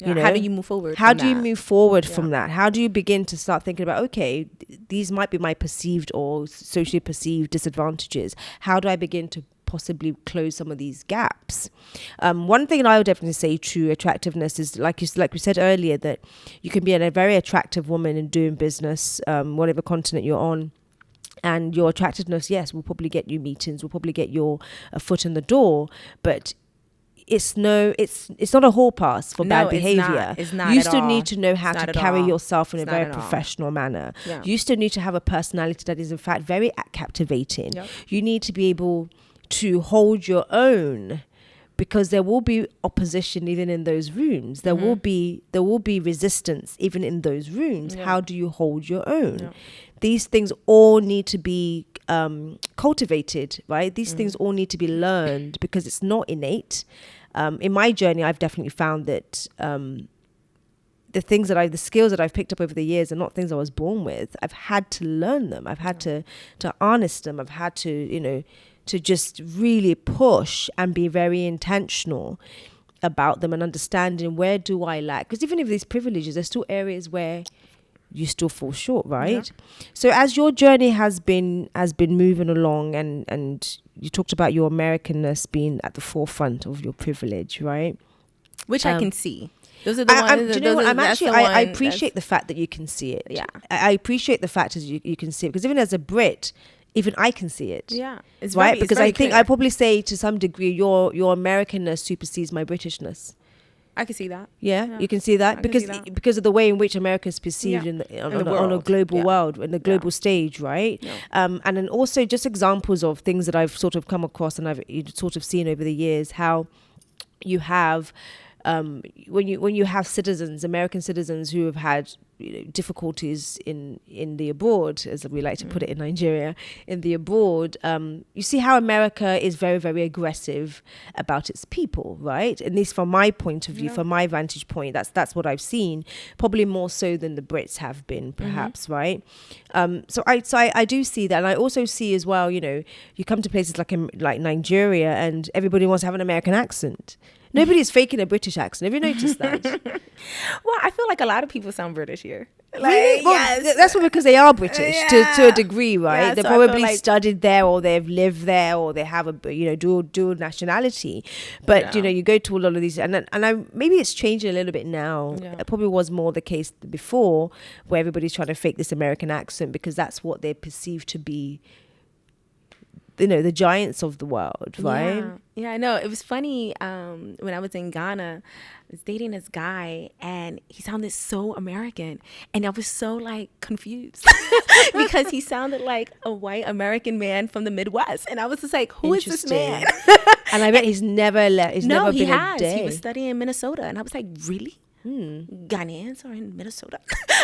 Speaker 2: Yeah. How do you move forward?
Speaker 1: How do you move forward from that? How do you begin to start thinking about, okay, these might be my perceived or socially perceived disadvantages. How do I begin to possibly close some of these gaps? One thing that I would definitely say to attractiveness is, like we said earlier, that you can be a very attractive woman and doing business, whatever continent you're on. And your attractiveness, yes, will probably get you meetings, will probably get your foot in the door, but it's not a hall pass for bad behavior.
Speaker 2: It's not.
Speaker 1: You still need to know how to carry yourself in a very professional manner. Yeah. You still need to have a personality that is in fact very captivating. Yep. You need to be able to hold your own, because there will be opposition even in those rooms. There will be resistance even in those rooms. Yeah. How do you hold your own? Yeah. These things all need to be cultivated, right? These things all need to be learned, because it's not innate. In my journey, I've definitely found that the skills that I've picked up over the years are not things I was born with. I've had to learn them. I've had to harness them. I've had to, to just really push and be very intentional about them and understanding where do I lack, because even if these privileges, there's still areas where you still fall short, right? So as your journey has been moving along, and you talked about your Americanness being at the forefront of your privilege, right?
Speaker 2: Which I can see. Those are the ones.
Speaker 1: Do you know what? I appreciate the fact that you can see it.
Speaker 2: Yeah.
Speaker 1: I appreciate the fact that you can see it, because even as a Brit, even I can see it.
Speaker 2: Yeah. It's
Speaker 1: right.
Speaker 2: Very,
Speaker 1: because
Speaker 2: it's very
Speaker 1: I think
Speaker 2: clear.
Speaker 1: I probably say to some degree your Americanness supersedes my Britishness.
Speaker 2: I can see that.
Speaker 1: Yeah, you can see that because of the way in which America is perceived on a global world, in the global stage, right?
Speaker 2: Yeah.
Speaker 1: And then also just examples of things that I've sort of come across and I've sort of seen over the years, how you have when you have citizens, American citizens who have had difficulties in the abroad, as we like to put it in Nigeria, in the abroad, you see how America is very, very aggressive about its people, right? At least from my point of view, from my vantage point, that's what I've seen, probably more so than the Brits have been, perhaps, right? So I do see that, and I also see as well, you come to places like Nigeria, and everybody wants to have an American accent. Nobody's faking a British accent. Have you noticed that?
Speaker 2: Well, I feel like a lot of people sound British here.
Speaker 1: Really? Well,
Speaker 2: yes.
Speaker 1: That's because they are British to a degree, right?
Speaker 2: Yeah,
Speaker 1: They
Speaker 2: so
Speaker 1: probably
Speaker 2: like
Speaker 1: studied there, or they've lived there, or they have a dual nationality. But you go to a lot of these, and maybe it's changing a little bit now.
Speaker 2: Yeah.
Speaker 1: It probably was more the case before, where everybody's trying to fake this American accent because that's what they perceive to be, the giants of the world, right?
Speaker 2: Yeah, I know. It was funny when I was in Ghana, I was dating this guy and he sounded so American, and I was so like confused because he sounded like a white American man from the Midwest, and I was just like, who is this man?
Speaker 1: And I bet he's never left. He's never been a day.
Speaker 2: He was studying in Minnesota, and I was like, really? Ghanaians are in Minnesota?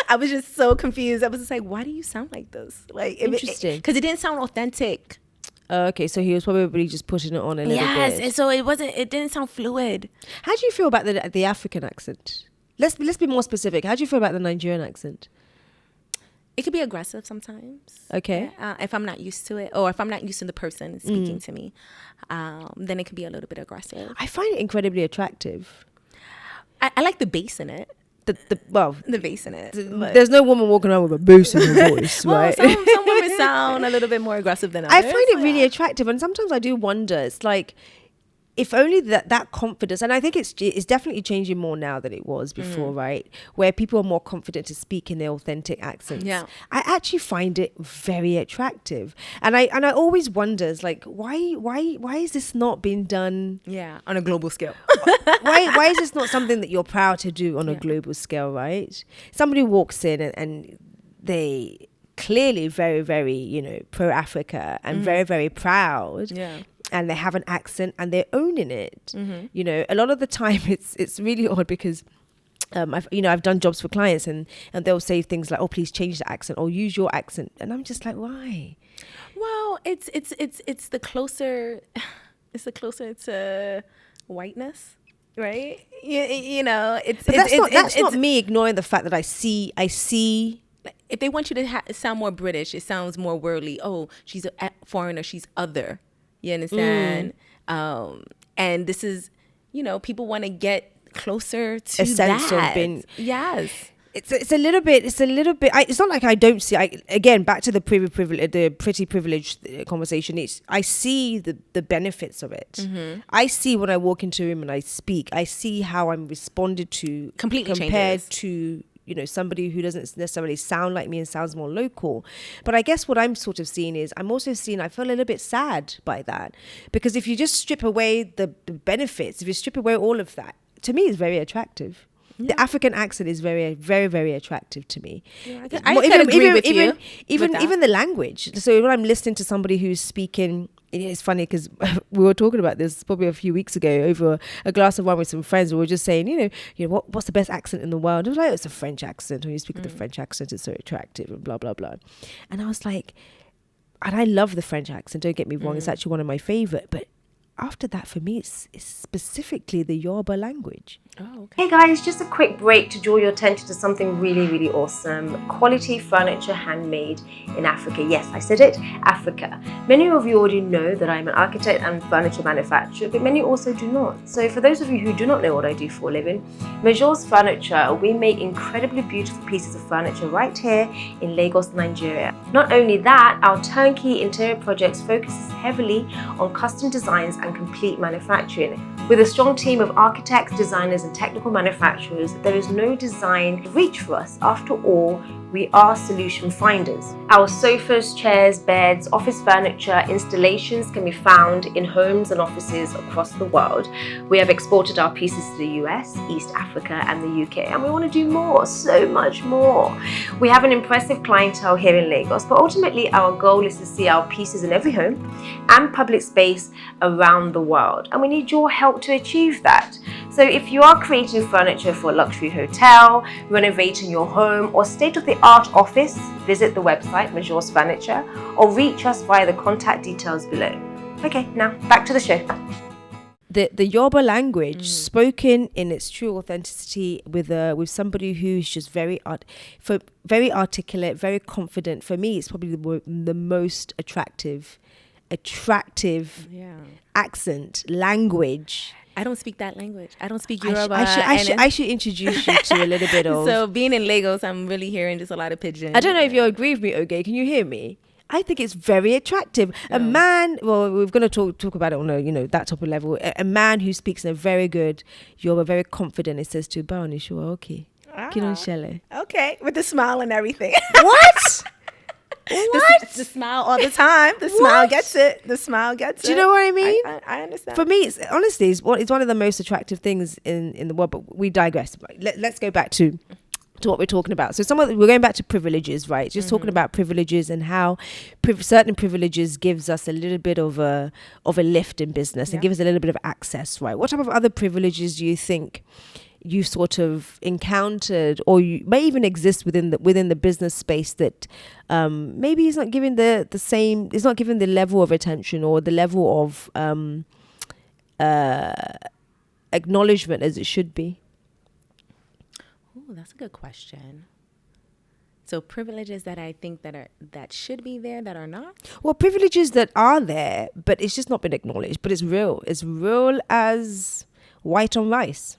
Speaker 2: I was just so confused. I was just like, why do you sound like this? Like,
Speaker 1: interesting,
Speaker 2: because it didn't sound authentic.
Speaker 1: Okay, so he was probably just putting it on a little bit.
Speaker 2: Yes, and so it didn't sound fluid.
Speaker 1: How do you feel about the African accent? Let's be more specific. How do you feel about the Nigerian accent?
Speaker 2: It could be aggressive sometimes.
Speaker 1: Okay.
Speaker 2: If I'm not used to it, or if I'm not used to the person speaking to me, then it could be a little bit aggressive.
Speaker 1: I find it incredibly attractive.
Speaker 2: I like the bass in it. The bass in it.
Speaker 1: There's no woman walking around with a bass in her voice, right?
Speaker 2: Some women sound a little bit more aggressive than others.
Speaker 1: I find it really attractive, and sometimes I do wonder. It's like, if only that confidence, and I think it's definitely changing more now than it was before, right? Where people are more confident to speak in their authentic accents. Yeah. I actually find it very attractive, and I always wonders, like, why is this not being done?
Speaker 2: Yeah, on a global scale.
Speaker 1: why is this not something that you're proud to do on a global scale, right? Somebody walks in and they clearly very, very pro Africa and very, very proud. Yeah. And they have an accent and they're owning it. A lot of the time it's really odd, because I've done jobs for clients and they'll say things like, oh, please change the accent or use your accent, and I'm just like, why?
Speaker 2: Well, it's the closer to whiteness, right?
Speaker 1: That's not me ignoring the fact that I see.
Speaker 2: If they want you to sound more British, it sounds more worldly. Oh, she's a foreigner, she's other. You understand? And this is, people want to get closer to a sense of being. Yes.
Speaker 1: It's a little bit. It's not like I don't see. Again, back to the pretty privileged conversation. I see the benefits of it. I see when I walk into a room and I speak. I see how I'm responded to
Speaker 2: completely
Speaker 1: compared
Speaker 2: changes.
Speaker 1: to somebody who doesn't necessarily sound like me and sounds more local. But I guess what I'm sort of seeing is, I feel a little bit sad by that, because if you just strip away the benefits, if you strip away all of that, to me it's very attractive. The African accent is very, very, very attractive to me.
Speaker 2: Yeah, I can agree with you.
Speaker 1: Even the language. So when I'm listening to somebody who's speaking, it's funny because we were talking about this probably a few weeks ago over a glass of wine with some friends. We were just saying, what's the best accent in the world? It was like, it's a French accent. When you speak with the French accent, it's so attractive and blah, blah, blah. And I was like, and I love the French accent, don't get me wrong. It's actually one of my favorite. But after that, for me, it's specifically the Yoruba language.
Speaker 2: Oh, okay.
Speaker 1: Hey guys, just a quick break to draw your attention to something really, really awesome. Quality furniture handmade in Africa. Yes, I said it, Africa. Many of you already know that I'm an architect and furniture manufacturer, but many also do not. So for those of you who do not know what I do for a living, Major's Furniture, we make incredibly beautiful pieces of furniture right here in Lagos, Nigeria. Not only that, our turnkey interior projects focuses heavily on custom designs and complete manufacturing. With a strong team of architects, designers, and technical manufacturers, there is no design reach for us. After all, we are solution finders. Our sofas, chairs, beds, office furniture, installations can be found in homes and offices across the world. We have exported our pieces to the US, East Africa, and the UK, and we want to do more, so much more. We have an impressive clientele here in Lagos, but ultimately our goal is to see our pieces in every home and public space around the world, and we need your help to achieve that. So if you are creating furniture for a luxury hotel, renovating your home, or state-of-the-art office, visit the website Major's Furniture or reach us via the contact details below. Okay, now back to the show. The Yoruba language spoken in its true authenticity with somebody who's just very articulate, very confident. For me, it's probably the most attractive
Speaker 2: Yeah.
Speaker 1: accent language.
Speaker 2: I don't speak that language. I don't speak
Speaker 1: I
Speaker 2: Yoruba.
Speaker 1: should introduce you to a little bit of.
Speaker 2: So being in Lagos, I'm really hearing just a lot of pidgin.
Speaker 1: I don't know if you agree with me, Oge. Can you hear me? I think it's very attractive. A man, well, we're going to talk about it on that type of level. A man who speaks in a very good, you're very confident. It says to Baoni, sure, okay.
Speaker 2: Okay, with the smile and everything.
Speaker 1: What? What?
Speaker 2: The smile all the time. The smile gets it. The smile gets it.
Speaker 1: Do you know what I mean?
Speaker 2: I understand.
Speaker 1: For me, it's one of the most attractive things in the world. But we digress. Let's go back to what we're talking about. So we're going back to privileges, right? Just talking about privileges and how certain privileges gives us a little bit of a lift in business and give us a little bit of access, right? What type of other privileges do you think you sort of encountered, or you may even exist within the business space that maybe is not given it's not given the level of attention or the level of acknowledgement as it should be?
Speaker 2: Oh, that's a good question. So privileges that I think that should be there that are not?
Speaker 1: Well, privileges that are there, but it's just not been acknowledged. But it's real. It's real as white on rice.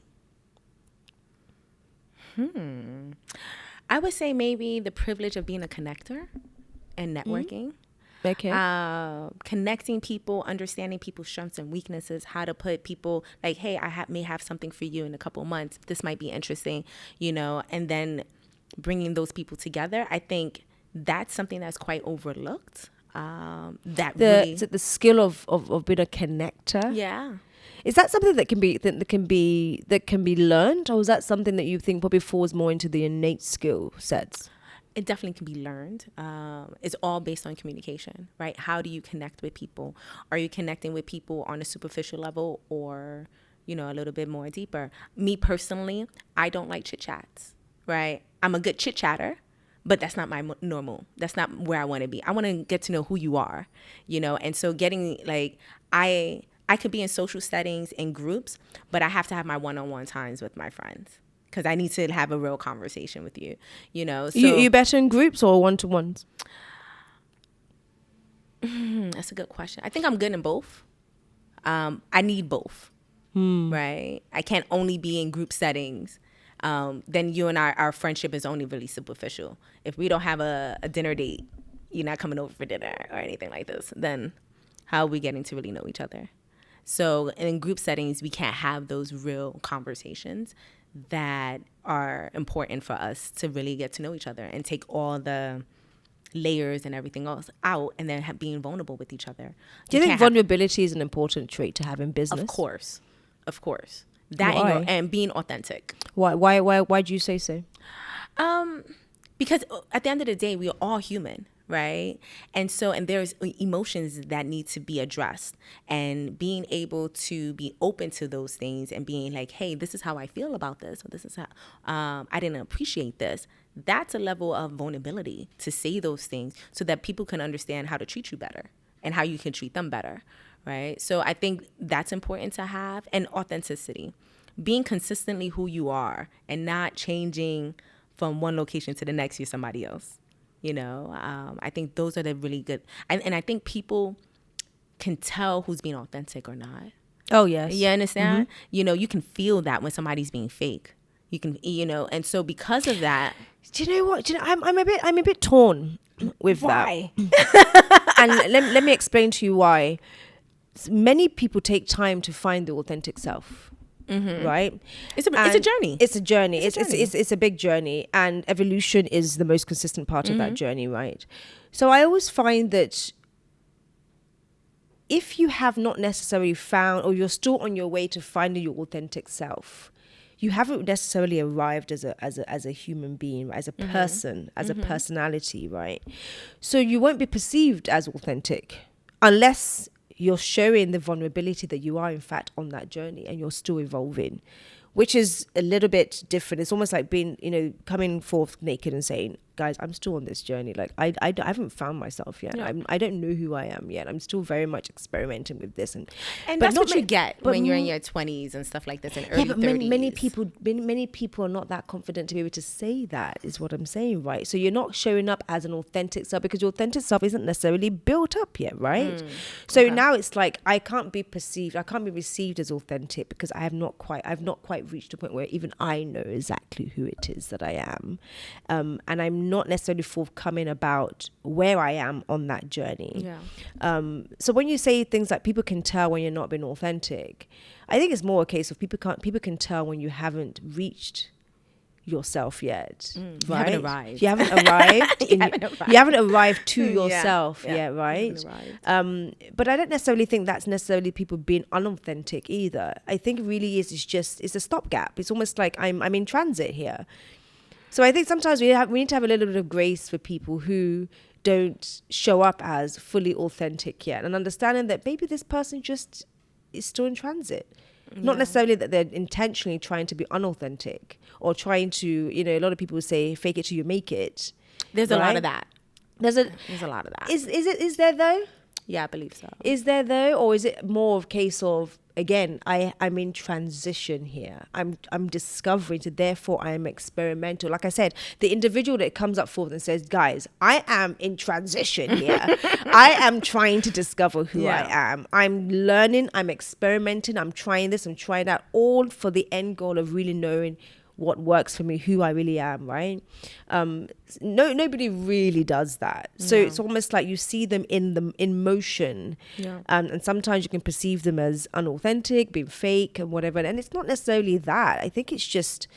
Speaker 2: I would say maybe the privilege of being a connector and networking.
Speaker 1: Okay.
Speaker 2: Connecting people, understanding people's strengths and weaknesses, how to put people like, hey, may have something for you in a couple months. This might be interesting, and then bringing those people together. I think that's something that's quite overlooked.
Speaker 1: The skill of being a connector.
Speaker 2: Yeah.
Speaker 1: Is that something that can be learned, or is that something that you think probably falls more into the innate skill sets?
Speaker 2: It definitely can be learned. It's all based on communication, right? How do you connect with people? Are you connecting with people on a superficial level or, a little bit more deeper? Me personally, I don't like chit chats, right? I'm a good chit chatter, but that's not my normal. That's not where I want to be. I want to get to know who you are, and so getting I could be in social settings in groups, but I have to have my one-on-one times with my friends because I need to have a real conversation with you, So
Speaker 1: you better in groups or one-to-ones?
Speaker 2: That's a good question. I think I'm good in both. I need both, right? I can't only be in group settings. Then you and our friendship is only really superficial. If we don't have a dinner date, you're not coming over for dinner or anything like this, then how are we getting to really know each other? So in group settings, we can't have those real conversations that are important for us to really get to know each other and take all the layers and everything else out and then being vulnerable with each other.
Speaker 1: Do you think vulnerability is an important trait to have in business?
Speaker 2: Of course. That and being authentic.
Speaker 1: Why do you say so?
Speaker 2: Because at the end of the day, we are all human. Right. And there's emotions that need to be addressed, and being able to be open to those things and being like, hey, this is how I feel about this, or this is how I didn't appreciate this. That's a level of vulnerability to say those things so that people can understand how to treat you better and how you can treat them better. Right. So I think that's important to have, and authenticity. being consistently who you are and not changing from one location to the next, you're somebody else. I think those are the really good, and I think people can tell who's being authentic or not.
Speaker 1: Oh, yes.
Speaker 2: You understand? You can feel that when somebody's being fake. You can, and so because of that.
Speaker 1: Do you know what? I'm a bit torn with
Speaker 2: why?
Speaker 1: that. And let me explain to you why. Many people take time to find the authentic self. Right?
Speaker 2: It's a journey.
Speaker 1: It's a journey. It's a big journey, and evolution is the most consistent part of that journey, right? So I always find that if you have not necessarily found, or you're still on your way to finding your authentic self, you haven't necessarily arrived as a human being, as a person, as a personality, right? So you won't be perceived as authentic unless you're showing the vulnerability that you are in fact on that journey and you're still evolving, which is a little bit different. It's almost like being, coming forth naked and saying, guys, I'm still on this journey. Like I haven't found myself yet. Yeah. I don't know who I am yet. I'm still very much experimenting with this. And
Speaker 2: that's what you get when you're in your 20s and stuff like this, and early 30s.
Speaker 1: Many people are not that confident to be able to say that, is what I'm saying, right? So you're not showing up as an authentic self because your authentic self isn't necessarily built up yet, right? So now it's like I can't be received as authentic because I've not quite reached a point where even I know exactly who it is that I am, and I'm not necessarily forthcoming about where I am on that journey. Yeah. So when you say things like people can tell when you're not being authentic, I think it's more a case of people can tell when you haven't reached yourself yet.
Speaker 2: You haven't arrived.
Speaker 1: You haven't arrived. You haven't arrived to yourself yet, right? But I don't necessarily think that's necessarily people being unauthentic either. I think it really it's a stopgap. It's almost like I'm in transit here. So I think sometimes we need to have a little bit of grace for people who don't show up as fully authentic yet, and understanding that maybe this person just is still in transit. Not necessarily that they're intentionally trying to be unauthentic or trying to, a lot of people would say, fake it till you make it.
Speaker 2: There's a lot of that. There's a lot of that.
Speaker 1: Is there though?
Speaker 2: Yeah, I believe so.
Speaker 1: Is there though? Or is it more of a case of, again, I'm in transition here. I'm discovering, so therefore I am experimental. Like I said, the individual that comes up forth and says, guys, I am in transition here. I am trying to discover who I am. I'm learning, I'm experimenting, I'm trying this, I'm trying that, all for the end goal of really knowing what works for me, who I really am, right? Nobody really does that. So it's almost like you see them in motion, and sometimes you can perceive them as unauthentic, being fake and whatever. And it's not necessarily that. I think it's just,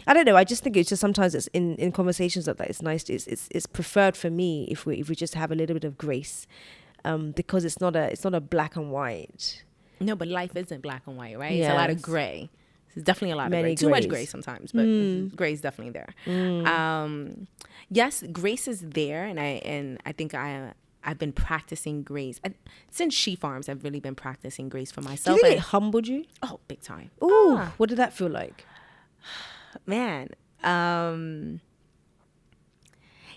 Speaker 1: I don't know. I just think it's just sometimes it's in conversations like that. It's nice. It's preferred for me if we just have a little bit of grace, because it's not a black and white.
Speaker 2: No, but life isn't black and white, right? Yes. It's a lot of gray. There's definitely a lot of gray. Too much gray sometimes, but gray is definitely there. Yes, grace is there, and I think I've been practicing grace since She Farms. I've really been practicing grace for myself.
Speaker 1: Do you think it humbled you?
Speaker 2: Oh, big time.
Speaker 1: Ooh, what did that feel like?
Speaker 2: Man,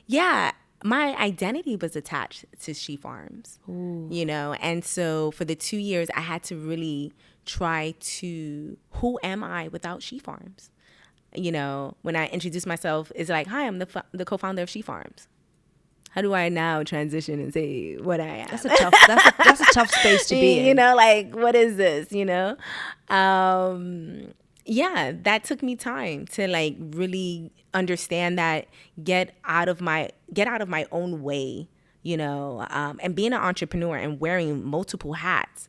Speaker 2: yeah. My identity was attached to She Farms, and so for the 2 years I had to really try to, who am I without She Farms? When I introduce myself, it's like, hi, I'm the co-founder of She Farms. How do I now transition and say what I am?
Speaker 1: That's a tough space to be in.
Speaker 2: Like, what is this? Yeah, that took me time to like really understand that, get out of my own way, and being an entrepreneur and wearing multiple hats.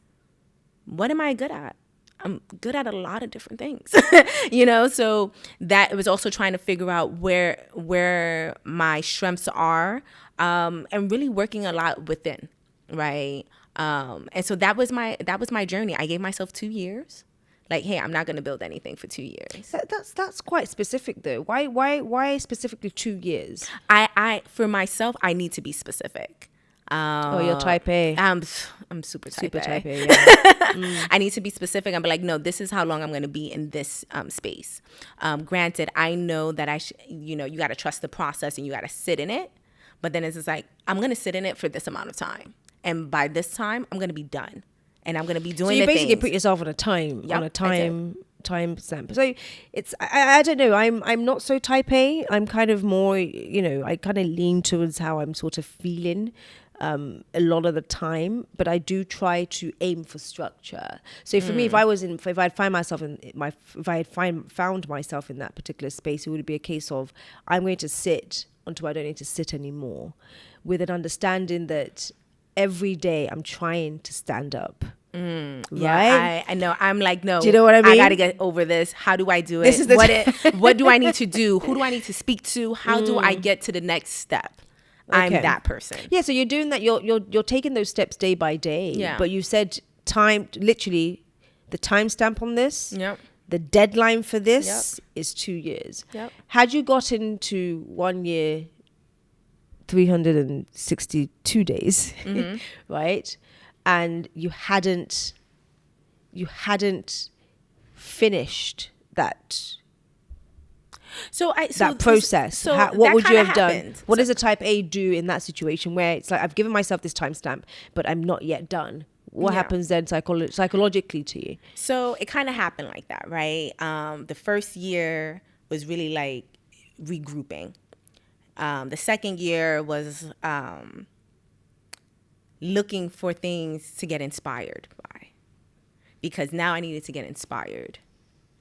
Speaker 2: What am I good at? I'm good at a lot of different things, so that it was also trying to figure out where my strengths are, and really working a lot within, right? And so that was my journey. I gave myself 2 years. Like, hey, I'm not going to build anything for 2 years.
Speaker 1: That's quite specific though. Why specifically 2 years?
Speaker 2: I for myself, I need to be specific.
Speaker 1: You're type A.
Speaker 2: I'm super type A.
Speaker 1: Yeah.
Speaker 2: I need to be specific. I'm like, no, this is how long I'm going to be in this space. Granted, I know that you got to trust the process and you got to sit in it. But then it's just like, I'm going to sit in it for this amount of time. And by this time, I'm going to be done. And I'm going to be doing the things.
Speaker 1: So you basically put yourself on a time timestamp. So it's I don't know. I'm not so type A. I'm kind of more, I kind of lean towards how I'm sort of feeling a lot of the time, but I do try to aim for structure. So for me, if I'd find myself if I had found myself in that particular space, it would be a case of I'm going to sit until I don't need to sit anymore, with an understanding that every day I'm trying to stand up. Right?
Speaker 2: Yeah, I know. I'm like, no.
Speaker 1: Do you know what I mean?
Speaker 2: I got to get over this. How do I do it?
Speaker 1: This is the
Speaker 2: what do I need to do? Who do I need to speak to? How do I get to the next step? I'm that person.
Speaker 1: Yeah, so you're doing that. You're taking those steps day by day.
Speaker 2: Yeah.
Speaker 1: But you said literally, the timestamp on this.
Speaker 2: Yep.
Speaker 1: The deadline for this is 2 years.
Speaker 2: Yep.
Speaker 1: Had you got into 1 year, 362 days, right? And you hadn't finished that process. What would you have done? What does a type A do in that situation where it's like, I've given myself this timestamp, but I'm not yet done? What happens then psychologically to you?
Speaker 2: So it kind of happened like that, right? The first year was really like regrouping. The second year was looking for things to get inspired by, because now I needed to get inspired,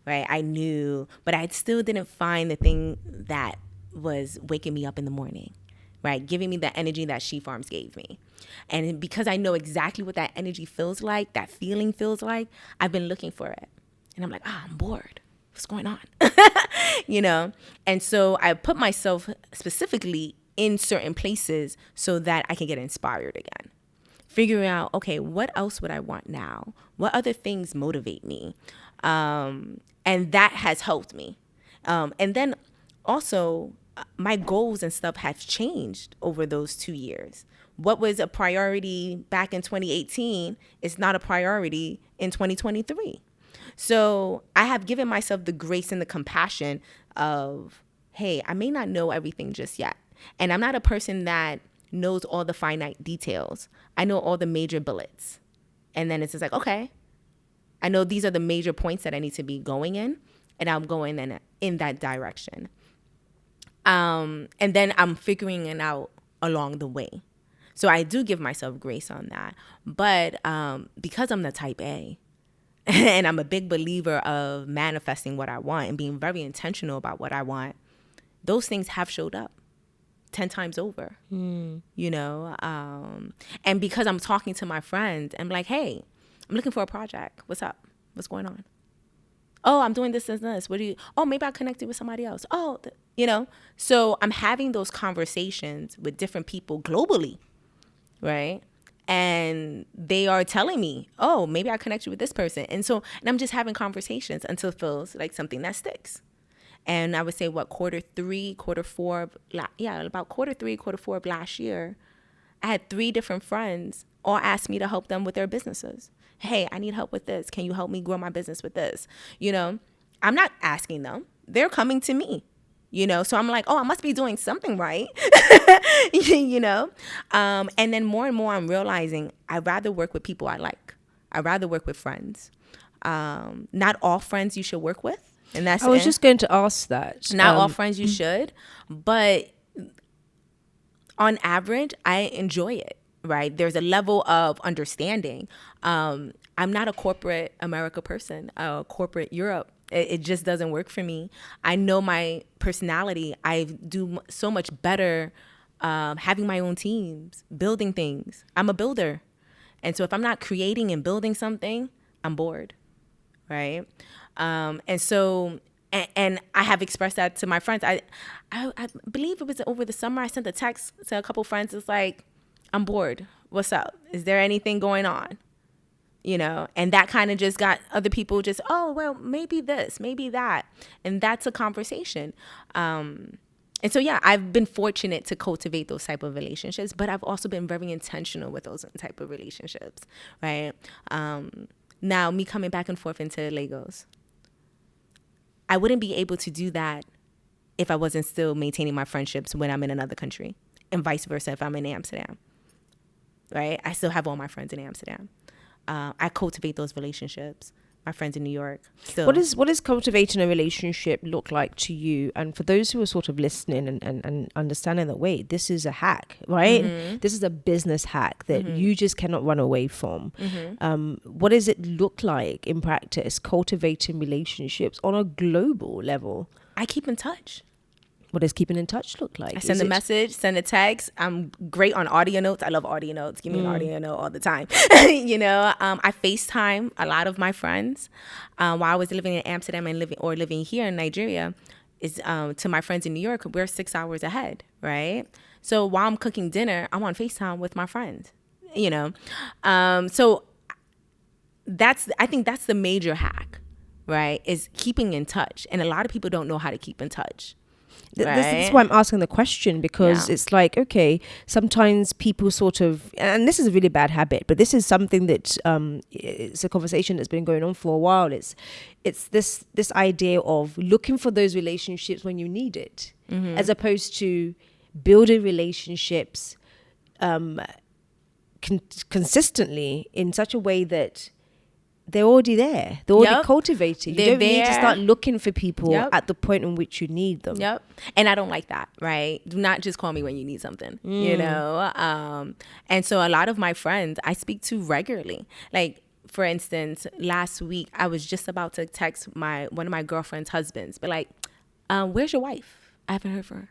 Speaker 2: right? I knew, but I still didn't find the thing that was waking me up in the morning, right? Giving me the energy that She Farms gave me. And because I know exactly what that energy feels like, that feeling feels like, I've been looking for it. And I'm like, I'm bored. What's going on? And so I put myself specifically in certain places so that I can get inspired again. Figuring out, okay, what else would I want now? What other things motivate me? And that has helped me. And then also, my goals and stuff have changed over those 2 years. What was a priority back in 2018 is not a priority in 2023. So I have given myself the grace and the compassion of, hey, I may not know everything just yet. And I'm not a person that knows all the finite details. I know all the major bullets. And then it's just like, okay, I know these are the major points that I need to be going in, and I'm going in that direction. And then I'm figuring it out along the way. So I do give myself grace on that. But because I'm the type A, and I'm a big believer of manifesting what I want and being very intentional about what I want, those things have showed up 10 times over, And because I'm talking to my friends, I'm like, hey, I'm looking for a project. What's up? What's going on? Oh, I'm doing this and this. Maybe I connected with somebody else. So I'm having those conversations with different people globally, right? And they are telling me, oh, maybe I connected with this person. And I'm just having conversations until it feels like something that sticks. And I would say about quarter three, quarter four of last year, I had 3 different friends all ask me to help them with their businesses. Hey, I need help with this. Can you help me grow my business with this? I'm not asking them. They're coming to me. So I'm like, oh, I must be doing something right. And then more and more I'm realizing I'd rather work with people I like. I'd rather work with friends. Not all friends you should work with. And I
Speaker 1: was just going to ask that.
Speaker 2: Not all friends you should, but on average, I enjoy it, right? There's a level of understanding. I'm not a corporate America person, corporate Europe. It just doesn't work for me. I know my personality. I do so much better having my own teams, building things. I'm a builder. And so if I'm not creating and building something, I'm bored, right? And I have expressed that to my friends. I believe it was over the summer. I sent a text to a couple friends. It's like, I'm bored. What's up? Is there anything going on? And that kind of just got other people just, oh, well, maybe this, maybe that. And that's a conversation. And so, yeah, I've been fortunate to cultivate those type of relationships, but I've also been very intentional with those type of relationships, right? Now, me coming back and forth into Lagos, I wouldn't be able to do that if I wasn't still maintaining my friendships when I'm in another country, and vice versa if I'm in Amsterdam, right? I still have all my friends in Amsterdam. I cultivate those relationships my friends in New York. Still.
Speaker 1: What does cultivating a relationship look like to you? And for those who are sort of listening and understanding that, wait, this is a hack, right? This is a business hack that you just cannot run away from. What does it look like in practice, cultivating relationships on a global level?
Speaker 2: I keep in touch.
Speaker 1: What does keeping in touch look like?
Speaker 2: I send a message, send a text. I'm great on audio notes. I love audio notes. Give me an audio note all the time. I FaceTime a lot of my friends. While I was living in Amsterdam and living here in Nigeria, is to my friends in New York, we're 6 hours ahead, right? So while I'm cooking dinner, I'm on FaceTime with my friends, So I think that's the major hack, right? Is keeping in touch. And a lot of people don't know how to keep in touch.
Speaker 1: This is why I'm asking the question, because it's like, okay, sometimes people sort of, and this is a really bad habit, but this is something that it's a conversation that's been going on for a while. It's this idea of looking for those relationships when you need it, as opposed to building relationships consistently in such a way that they're already there. They're already cultivated. You don't need to start looking for people at the point in which you need them.
Speaker 2: And I don't like that, right? Do not just call me when you need something, And so a lot of my friends I speak to regularly. Like, for instance, last week, I was just about to text one of my girlfriend's husbands, but like, where's your wife? I haven't heard from her.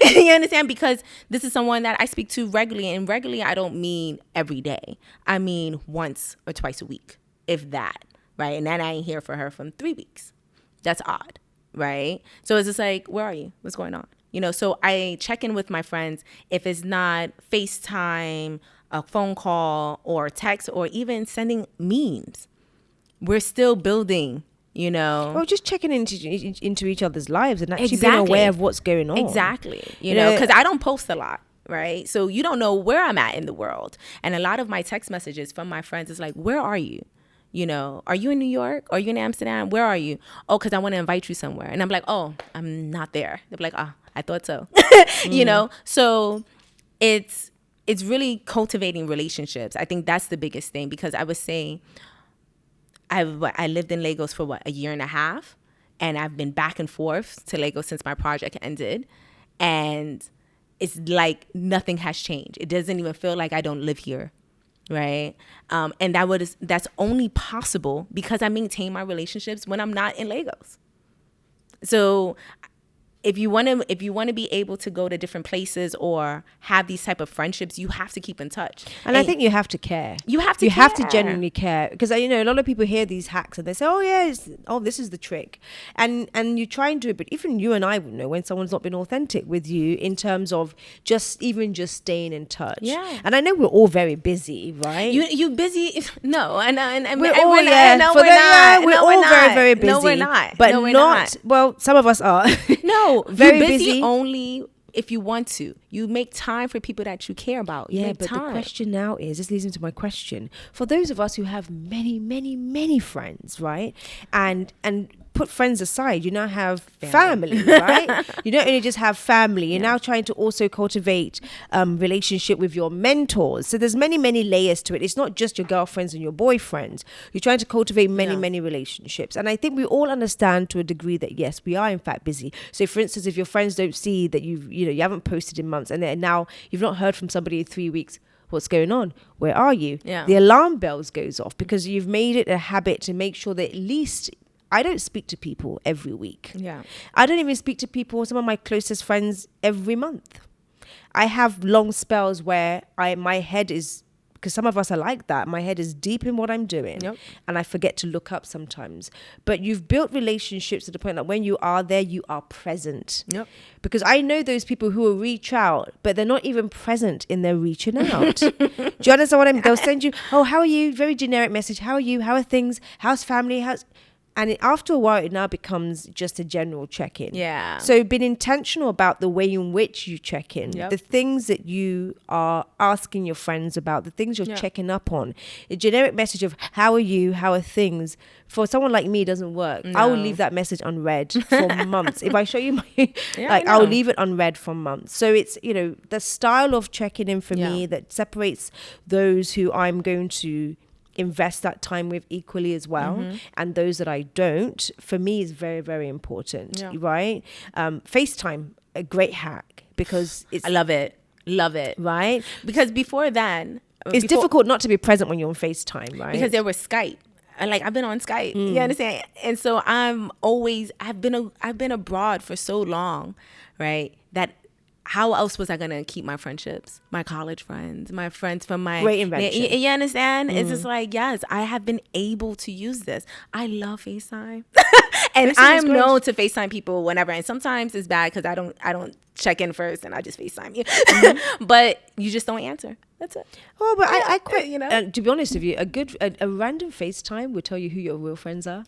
Speaker 2: You understand? Because this is someone that I speak to regularly. And regularly, I don't mean every day. I mean once or twice a week. If that, right? And then I ain't hear from her from 3 weeks. That's odd, right? So it's just like, where are you? What's going on? So I check in with my friends. If it's not FaceTime, a phone call, or text, or even sending memes, we're still building,
Speaker 1: Well, just checking into each other's lives and actually being aware of what's going on.
Speaker 2: Exactly. Because I don't post a lot. Right. So you don't know where I'm at in the world. And a lot of my text messages from my friends is like, where are you? Are you in New York? Are you in Amsterdam? Where are you? Oh, because I want to invite you somewhere. And I'm like, oh, I'm not there. They're like, oh, I thought so. So it's really cultivating relationships. I think that's the biggest thing, because I was saying I lived in Lagos for a year and a half, and I've been back and forth to Lagos since my project ended. And it's like nothing has changed. It doesn't even feel like I don't live here, right? And that's only possible because I maintain my relationships when I'm not in Lagos. So if you want to be able to go to different places or have these type of friendships, you have to keep in touch.
Speaker 1: And I think you have to care.
Speaker 2: You have to
Speaker 1: genuinely care, because a lot of people hear these hacks and they say, this is the trick, and you try and do it, but even you and I would know when someone's not been authentic with you in terms of just staying in touch.
Speaker 2: Yeah.
Speaker 1: And I know we're all very busy, right?
Speaker 2: You busy? No, and
Speaker 1: we're all not. We're all very, very busy.
Speaker 2: No, we're not.
Speaker 1: But not. Well, some of us are.
Speaker 2: No.
Speaker 1: Very
Speaker 2: you're
Speaker 1: busy
Speaker 2: only if you want to. You make time for people that you care about.
Speaker 1: The question now is, this leads into my question. For those of us who have many, many, many friends, right? And put friends aside, you now have family, right? You don't only just have family, you're now trying to also cultivate relationship with your mentors. So there's many, many layers to it. It's not just your girlfriends and your boyfriends. You're trying to cultivate many, many relationships. And I think we all understand to a degree that, yes, we are in fact busy. So for instance, if your friends don't see that you haven't posted in months, and then now you've not heard from somebody in 3 weeks, what's going on? Where are you?
Speaker 2: Yeah.
Speaker 1: The alarm bells goes off, because you've made it a habit to make sure that at least I don't speak to people every week.
Speaker 2: Yeah.
Speaker 1: I don't even speak to people, some of my closest friends, every month. I have long spells where my head is, because some of us are like that, my head is deep in what I'm doing.
Speaker 2: Yep.
Speaker 1: And I forget to look up sometimes. But you've built relationships to the point that when you are there, you are present.
Speaker 2: Yep.
Speaker 1: Because I know those people who will reach out, but they're not even present in their reaching out. Do you understand what I mean? They'll send you, oh, how are you? Very generic message. How are you? How are things? How's family? And after a while, it now becomes just a general check-in.
Speaker 2: Yeah.
Speaker 1: So being intentional about the way in which you check in,
Speaker 2: Yep.
Speaker 1: the things that you are asking your friends about, the things you're checking up on. A generic message of how are you, how are things, for someone like me, doesn't work.
Speaker 2: No.
Speaker 1: I will leave that message unread for months. If I show you my,
Speaker 2: I
Speaker 1: I'll
Speaker 2: know.
Speaker 1: leave it unread for months. So it's, the style of checking in for me that separates those who I'm going to invest that time with equally as well. And those that I don't, for me, is very, very important, right? FaceTime, a great hack, because it's...
Speaker 2: I love it. Love it.
Speaker 1: Right?
Speaker 2: Because before then...
Speaker 1: It's difficult not to be present when you're on FaceTime, right?
Speaker 2: Because there was Skype. And like, I've been on Skype, you understand? And so I've been abroad for so long, right? That how else was I going to keep my friendships, my college friends, my friends from my...
Speaker 1: Great invention.
Speaker 2: You understand? It's just like, yes, I have been able to use this. I love FaceTime. And I'm known to FaceTime people whenever. And sometimes it's bad because I don't check in first and I just FaceTime you. But you just don't answer. That's it.
Speaker 1: Oh, but I quite, to be honest with you, a random FaceTime would tell you who your real friends are.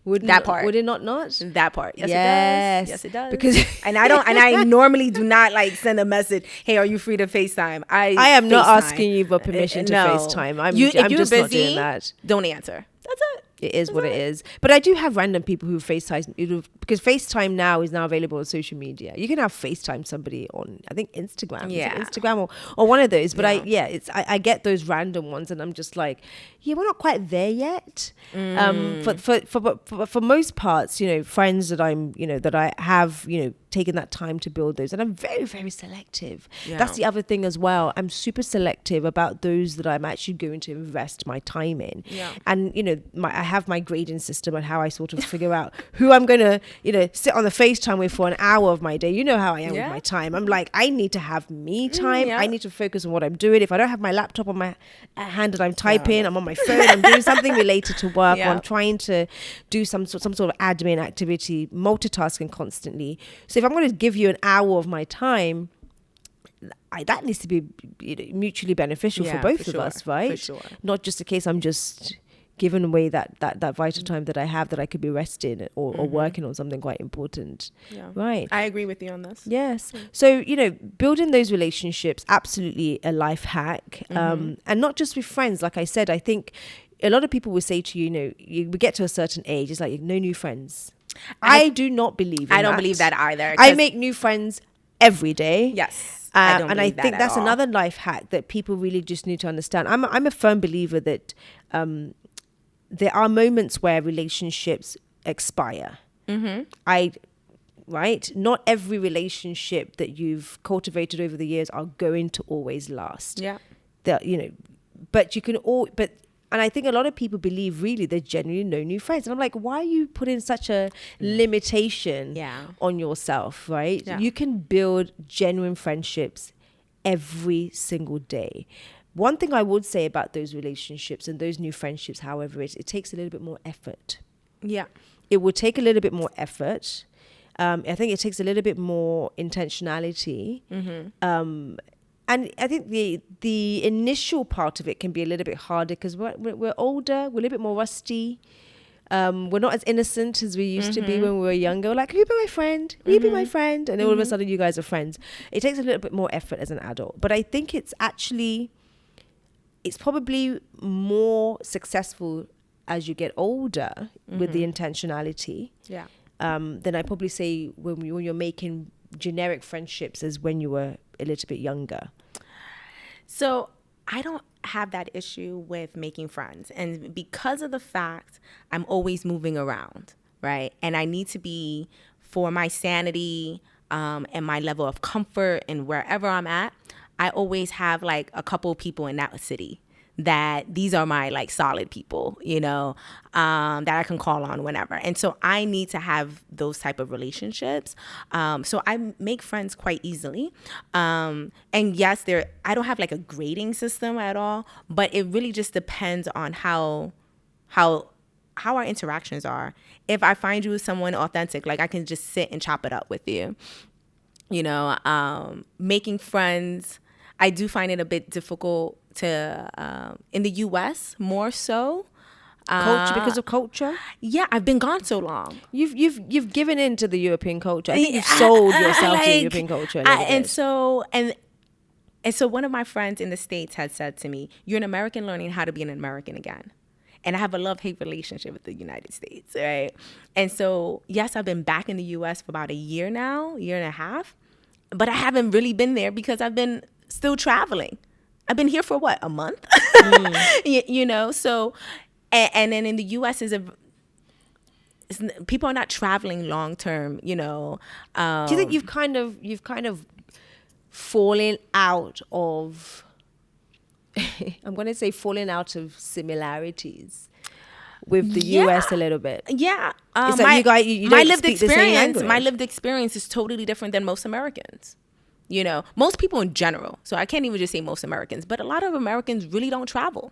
Speaker 1: Would it not?
Speaker 2: That part. Yes, it does. Yes, it does.
Speaker 1: Because
Speaker 2: I normally do not like send a message, hey, are you free to FaceTime? I
Speaker 1: am not asking you for permission to FaceTime. I'm just busy, not doing that.
Speaker 2: Don't answer. That's it.
Speaker 1: It is what it is. But I do have random people who FaceTime, because FaceTime now is available on social media. You can have FaceTime somebody on, I think, Instagram.
Speaker 2: Yeah.
Speaker 1: Instagram or one of those. But I get those random ones and I'm just like, yeah, we're not quite there yet. For most parts, friends that that I have, taken that time to build those. And I'm very, very selective. Yeah. That's the other thing as well. I'm super selective about those that I'm actually going to invest my time in.
Speaker 2: Yeah.
Speaker 1: And, I have my grading system and how I sort of figure out who I'm going to, sit on the FaceTime with for an hour of my day. You know how I am with my time. I'm like, I need to have me time. I need to focus on what I'm doing. If I don't have my laptop on my hand and I'm typing, I'm on my phone, I'm doing something related to work, or I'm trying to do some sort of admin activity, multitasking constantly. So if I'm going to give you an hour of my time, that needs to be mutually beneficial for both of us, right?
Speaker 2: For sure.
Speaker 1: Not just a case I'm just giving away that vital time that I have that I could be resting or working on something quite important. Yeah. Right.
Speaker 2: I agree with you on this.
Speaker 1: Yes. So, building those relationships, absolutely a life hack. And not just with friends. Like I said, I think a lot of people will say to you, we get to a certain age, it's like, no new friends. I do not believe in that.
Speaker 2: I don't believe that either.
Speaker 1: I make new friends every day.
Speaker 2: Yes.
Speaker 1: And I think that's another life hack that people really just need to understand. I'm a firm believer that there are moments where relationships expire. Right? Not every relationship that you've cultivated over the years are going to always last.
Speaker 2: Yeah.
Speaker 1: But you can and I think a lot of people believe really there's genuinely no new friends. And I'm like, why are you putting such a limitation on yourself, right? Yeah. You can build genuine friendships every single day. One thing I would say about those relationships and those new friendships, however, is it takes a little bit more effort. Yeah. It will take a little bit more effort. I think it takes a little bit more intentionality. And I think the initial part of it can be a little bit harder because we're older, we're a little bit more rusty. We're not as innocent as we used to be when we were younger. We're like, will you be my friend? Will you be my friend? And then all of a sudden you guys are friends. It takes a little bit more effort as an adult. But I think it's probably more successful as you get older with the intentionality. Yeah. Then I probably say when you're making generic friendships as when you were a little bit younger.
Speaker 2: So I don't have that issue with making friends. And because of the fact I'm always moving around, right? And I need to be, for my sanity and my level of comfort and wherever I'm at, I always have like a couple people in that city that these are my like solid people, that I can call on whenever. And so I need to have those type of relationships. So I make friends quite easily. And yes, I don't have like a grading system at all, but it really just depends on how our interactions are. If I find you someone authentic, like I can just sit and chop it up with you, making friends. I do find it a bit difficult to in the US more so.
Speaker 1: Culture, because of culture?
Speaker 2: Yeah, I've been gone so long.
Speaker 1: You've given in to the European culture. I think you've sold yourself to the European culture.
Speaker 2: And so one of my friends in the States had said to me, "You're an American learning how to be an American again." And I have a love-hate relationship with the United States, right? And so, yes, I've been back in the US for about a year now, year and a half, but I haven't really been there because I've been still traveling. I've been here for what, a month? You know, so, and then in the U.S. people are not traveling long term, you know.
Speaker 1: Do you think you've kind of fallen out of, I'm going to say fallen out of similarities with the US a little bit?
Speaker 2: Yeah.
Speaker 1: It's like you guys, you don't speak the same language.
Speaker 2: My lived experience is totally different than most Americans. You know, most people in general. So I can't even just say most Americans, but a lot of Americans really don't travel.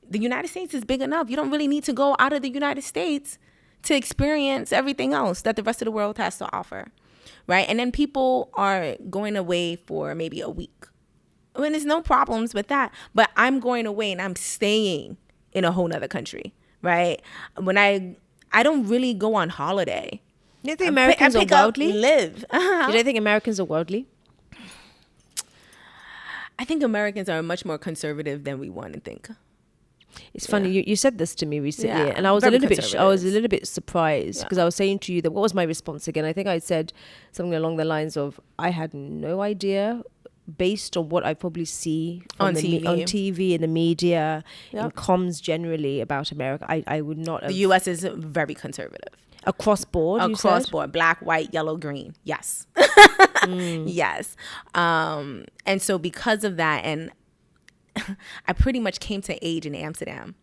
Speaker 2: The United States is big enough. You don't really need to go out of the United States to experience everything else that the rest of the world has to offer, right? And then people are going away for maybe a week. I mean, there's no problems with that, but I'm going away and I'm staying in a whole nother country, right? When I don't really go on holiday.
Speaker 1: You don't think Americans are worldly?
Speaker 2: Live.
Speaker 1: You don't think Americans are worldly?
Speaker 2: I think Americans are much more conservative than we want to think.
Speaker 1: It's funny, you said this to me recently,
Speaker 2: Yeah,
Speaker 1: and I was a
Speaker 2: very
Speaker 1: little bit surprised because I was saying to you that, what was my response again? I think I said something along the lines of, I had no idea, based on what I probably see
Speaker 2: on
Speaker 1: TV, in the media,
Speaker 2: Yep.
Speaker 1: in comms generally about America. I would not have.
Speaker 2: The U.S. is very conservative.
Speaker 1: Across board,
Speaker 2: Across board, black, white, yellow, green. Yes. Yes. And so because of that, and I pretty much came to age in Amsterdam.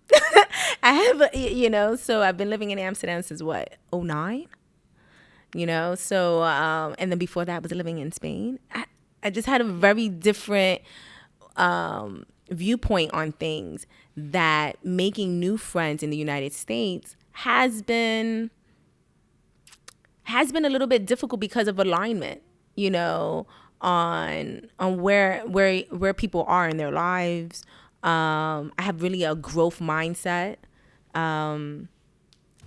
Speaker 2: I have, you know, so I've been living in Amsterdam since what, 2009? You know, so, and then before that I was living in Spain. I just had a very different viewpoint on things, that making new friends in the United States has been a little bit difficult because of alignment, you know, on where people are in their lives. I have really a growth mindset.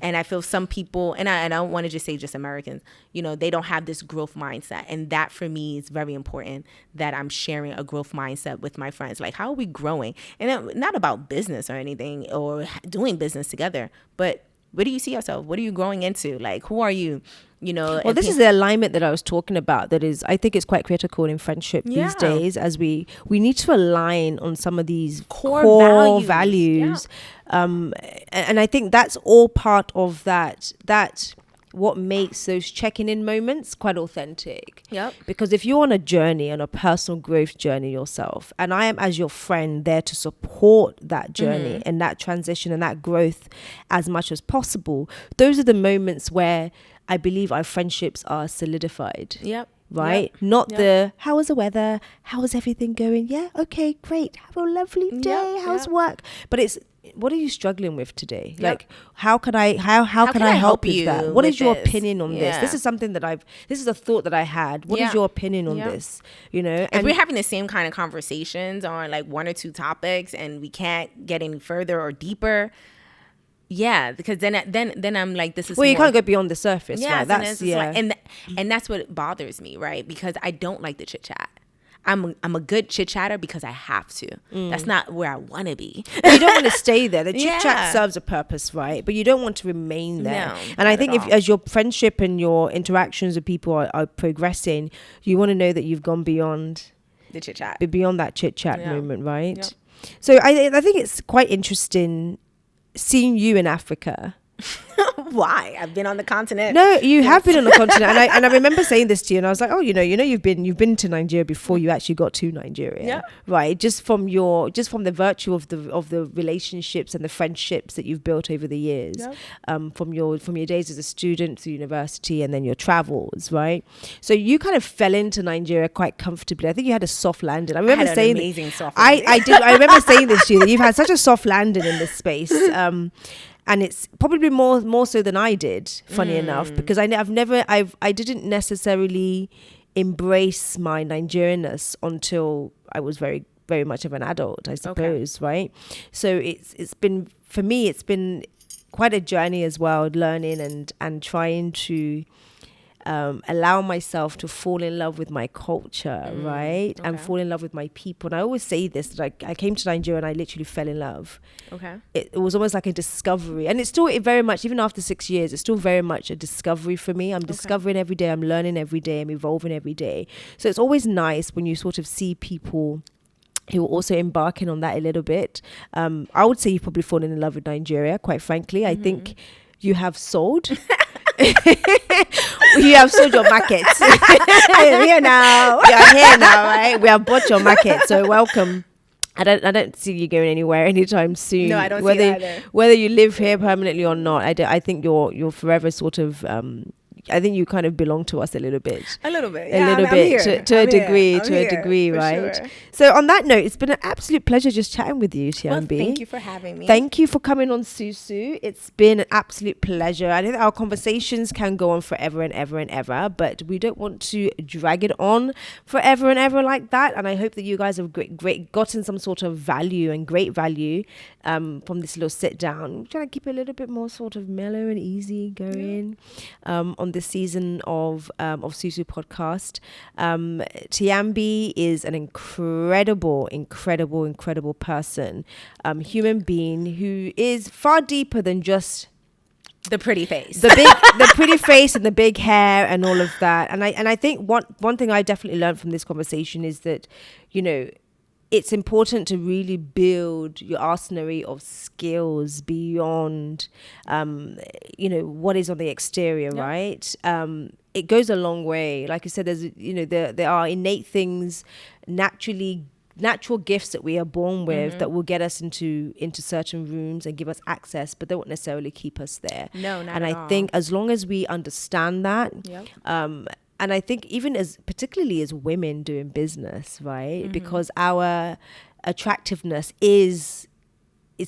Speaker 2: And I feel some people, and I don't want to just say just Americans, you know, they don't have this growth mindset. And that for me is very important, that I'm sharing a growth mindset with my friends. Like, how are we growing? And not about business or anything or doing business together, but where do you see yourself? What are you growing into? Like, who are you? You know,
Speaker 1: well, this is the alignment that I was talking about. That is, I think it's quite critical in friendship these days, as we need to align on some of these core values. And I think that's all part of that what makes those checking in moments quite authentic.
Speaker 2: Yep.
Speaker 1: Because if you're on a journey, on a personal growth journey yourself, and I am as your friend there to support that journey and that transition and that growth as much as possible, those are the moments where I believe our friendships are solidified.
Speaker 2: Yep.
Speaker 1: Right?
Speaker 2: Yep.
Speaker 1: Not the, how is the weather? How is everything going? Yeah, okay, great. Have a lovely day.
Speaker 2: Yep.
Speaker 1: How's work? But it's, what are you struggling with today?
Speaker 2: Yep.
Speaker 1: Like, how can I help you with that? What is your opinion on this?
Speaker 2: Yeah.
Speaker 1: This is something that this is a thought that I had. What is your opinion on this? You know,
Speaker 2: if we're having the same kind of conversations on like one or two topics and we can't get any further or deeper, yeah, because then I'm like, this is
Speaker 1: you can't go beyond the surface, right?
Speaker 2: That's and that's what bothers me, right? Because I don't like the chit chat. I'm a good chit chatter because I have to. That's not where I want to be.
Speaker 1: You don't want to stay there. The chit chat serves a purpose, right? But you don't want to remain there.
Speaker 2: No,
Speaker 1: and I think as your friendship and your interactions with people are progressing, you want to know that you've gone beyond
Speaker 2: the chit chat,
Speaker 1: beyond that chit chat moment, right? Yep. So I think it's quite interesting seeing you in Africa.
Speaker 2: Why? I've been on the continent.
Speaker 1: No, you have been on the continent, and I remember saying this to you, and I was like, oh, you know, you've been to Nigeria before you actually got to Nigeria, right? Just from the virtue of the relationships and the friendships that you've built over the years, from your days as a student to university, and then your travels, right? So you kind of fell into Nigeria quite comfortably. I think you had a soft landing. I remember saying an amazing soft landing. I remember saying this to you, that you've had such a soft landing in this space. And it's probably more so than I did, funny enough, because I didn't necessarily embrace my Nigerianness until I was very, very much of an adult, I suppose, right? So it's been, for me, it's been quite a journey as well, learning and trying to allow myself to fall in love with my culture, right? And fall in love with my people. And I always say this, that I came to Nigeria and I literally fell in love.
Speaker 2: Okay.
Speaker 1: It was almost like a discovery. And it's still very much, even after 6 years, it's still very much a discovery for me. I'm discovering every day, I'm learning every day, I'm evolving every day. So it's always nice when you sort of see people who are also embarking on that a little bit. I would say you've probably fallen in love with Nigeria, quite frankly. I think you have sold. You have sold your market.
Speaker 2: I am here now.
Speaker 1: You're here now, right? We have bought your market, so welcome. I don't see you going anywhere anytime soon.
Speaker 2: No, I don't see that either.
Speaker 1: Whether you live here permanently or not, I think you're forever sort of. I think you kind of belong to us a little bit.
Speaker 2: A little bit.
Speaker 1: Yeah, to a degree, right?
Speaker 2: Sure.
Speaker 1: So on that note, it's been an absolute pleasure just chatting with you, Tiambi.
Speaker 2: Well, thank you for having me.
Speaker 1: Thank you for coming on SUSU. It's been an absolute pleasure. I think our conversations can go on forever and ever and ever, but we don't want to drag it on forever and ever like that. And I hope that you guys have gotten some sort of value and great value from this little sit down. We're trying to keep it a little bit more sort of mellow and easy going on this season of SUSU podcast. Tiambi is an incredible person, human being who is far deeper than just
Speaker 2: the pretty face,
Speaker 1: the pretty face and the big hair and all of that. And I think one thing I definitely learned from this conversation is that, you know, it's important to really build your arsenal of skills beyond, what is on the exterior, right? It goes a long way. Like I said, there are innate things, natural gifts that we are born with that will get us into certain rooms and give us access, but they won't necessarily keep us there.
Speaker 2: No, not
Speaker 1: and
Speaker 2: at
Speaker 1: I
Speaker 2: all.
Speaker 1: think as long as we understand that, and I think even particularly as women doing business, right? Because our attractiveness is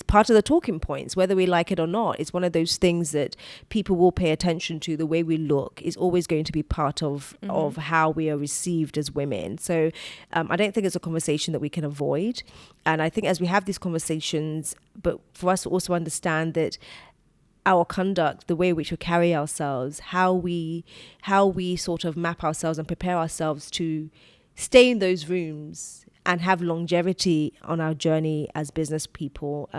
Speaker 1: part of the talking points, whether we like it or not. It's one of those things that people will pay attention to. The way we look is always going to be part of how we are received as women. So I don't think it's a conversation that we can avoid. And I think as we have these conversations, but for us to also understand that our conduct, the way in which we carry ourselves, how we sort of map ourselves and prepare ourselves to stay in those rooms and have longevity on our journey as business people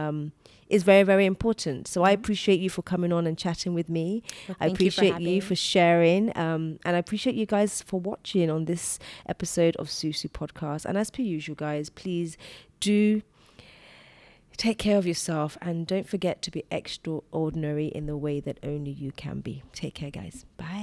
Speaker 1: is very, very important. So I appreciate you for coming on and chatting with me.
Speaker 2: Well,
Speaker 1: I appreciate you for sharing. And I appreciate you guys for watching on this episode of SUSU Podcast. And as per usual, guys, please do take care of yourself and don't forget to be extraordinary in the way that only you can be. Take care, guys. Bye.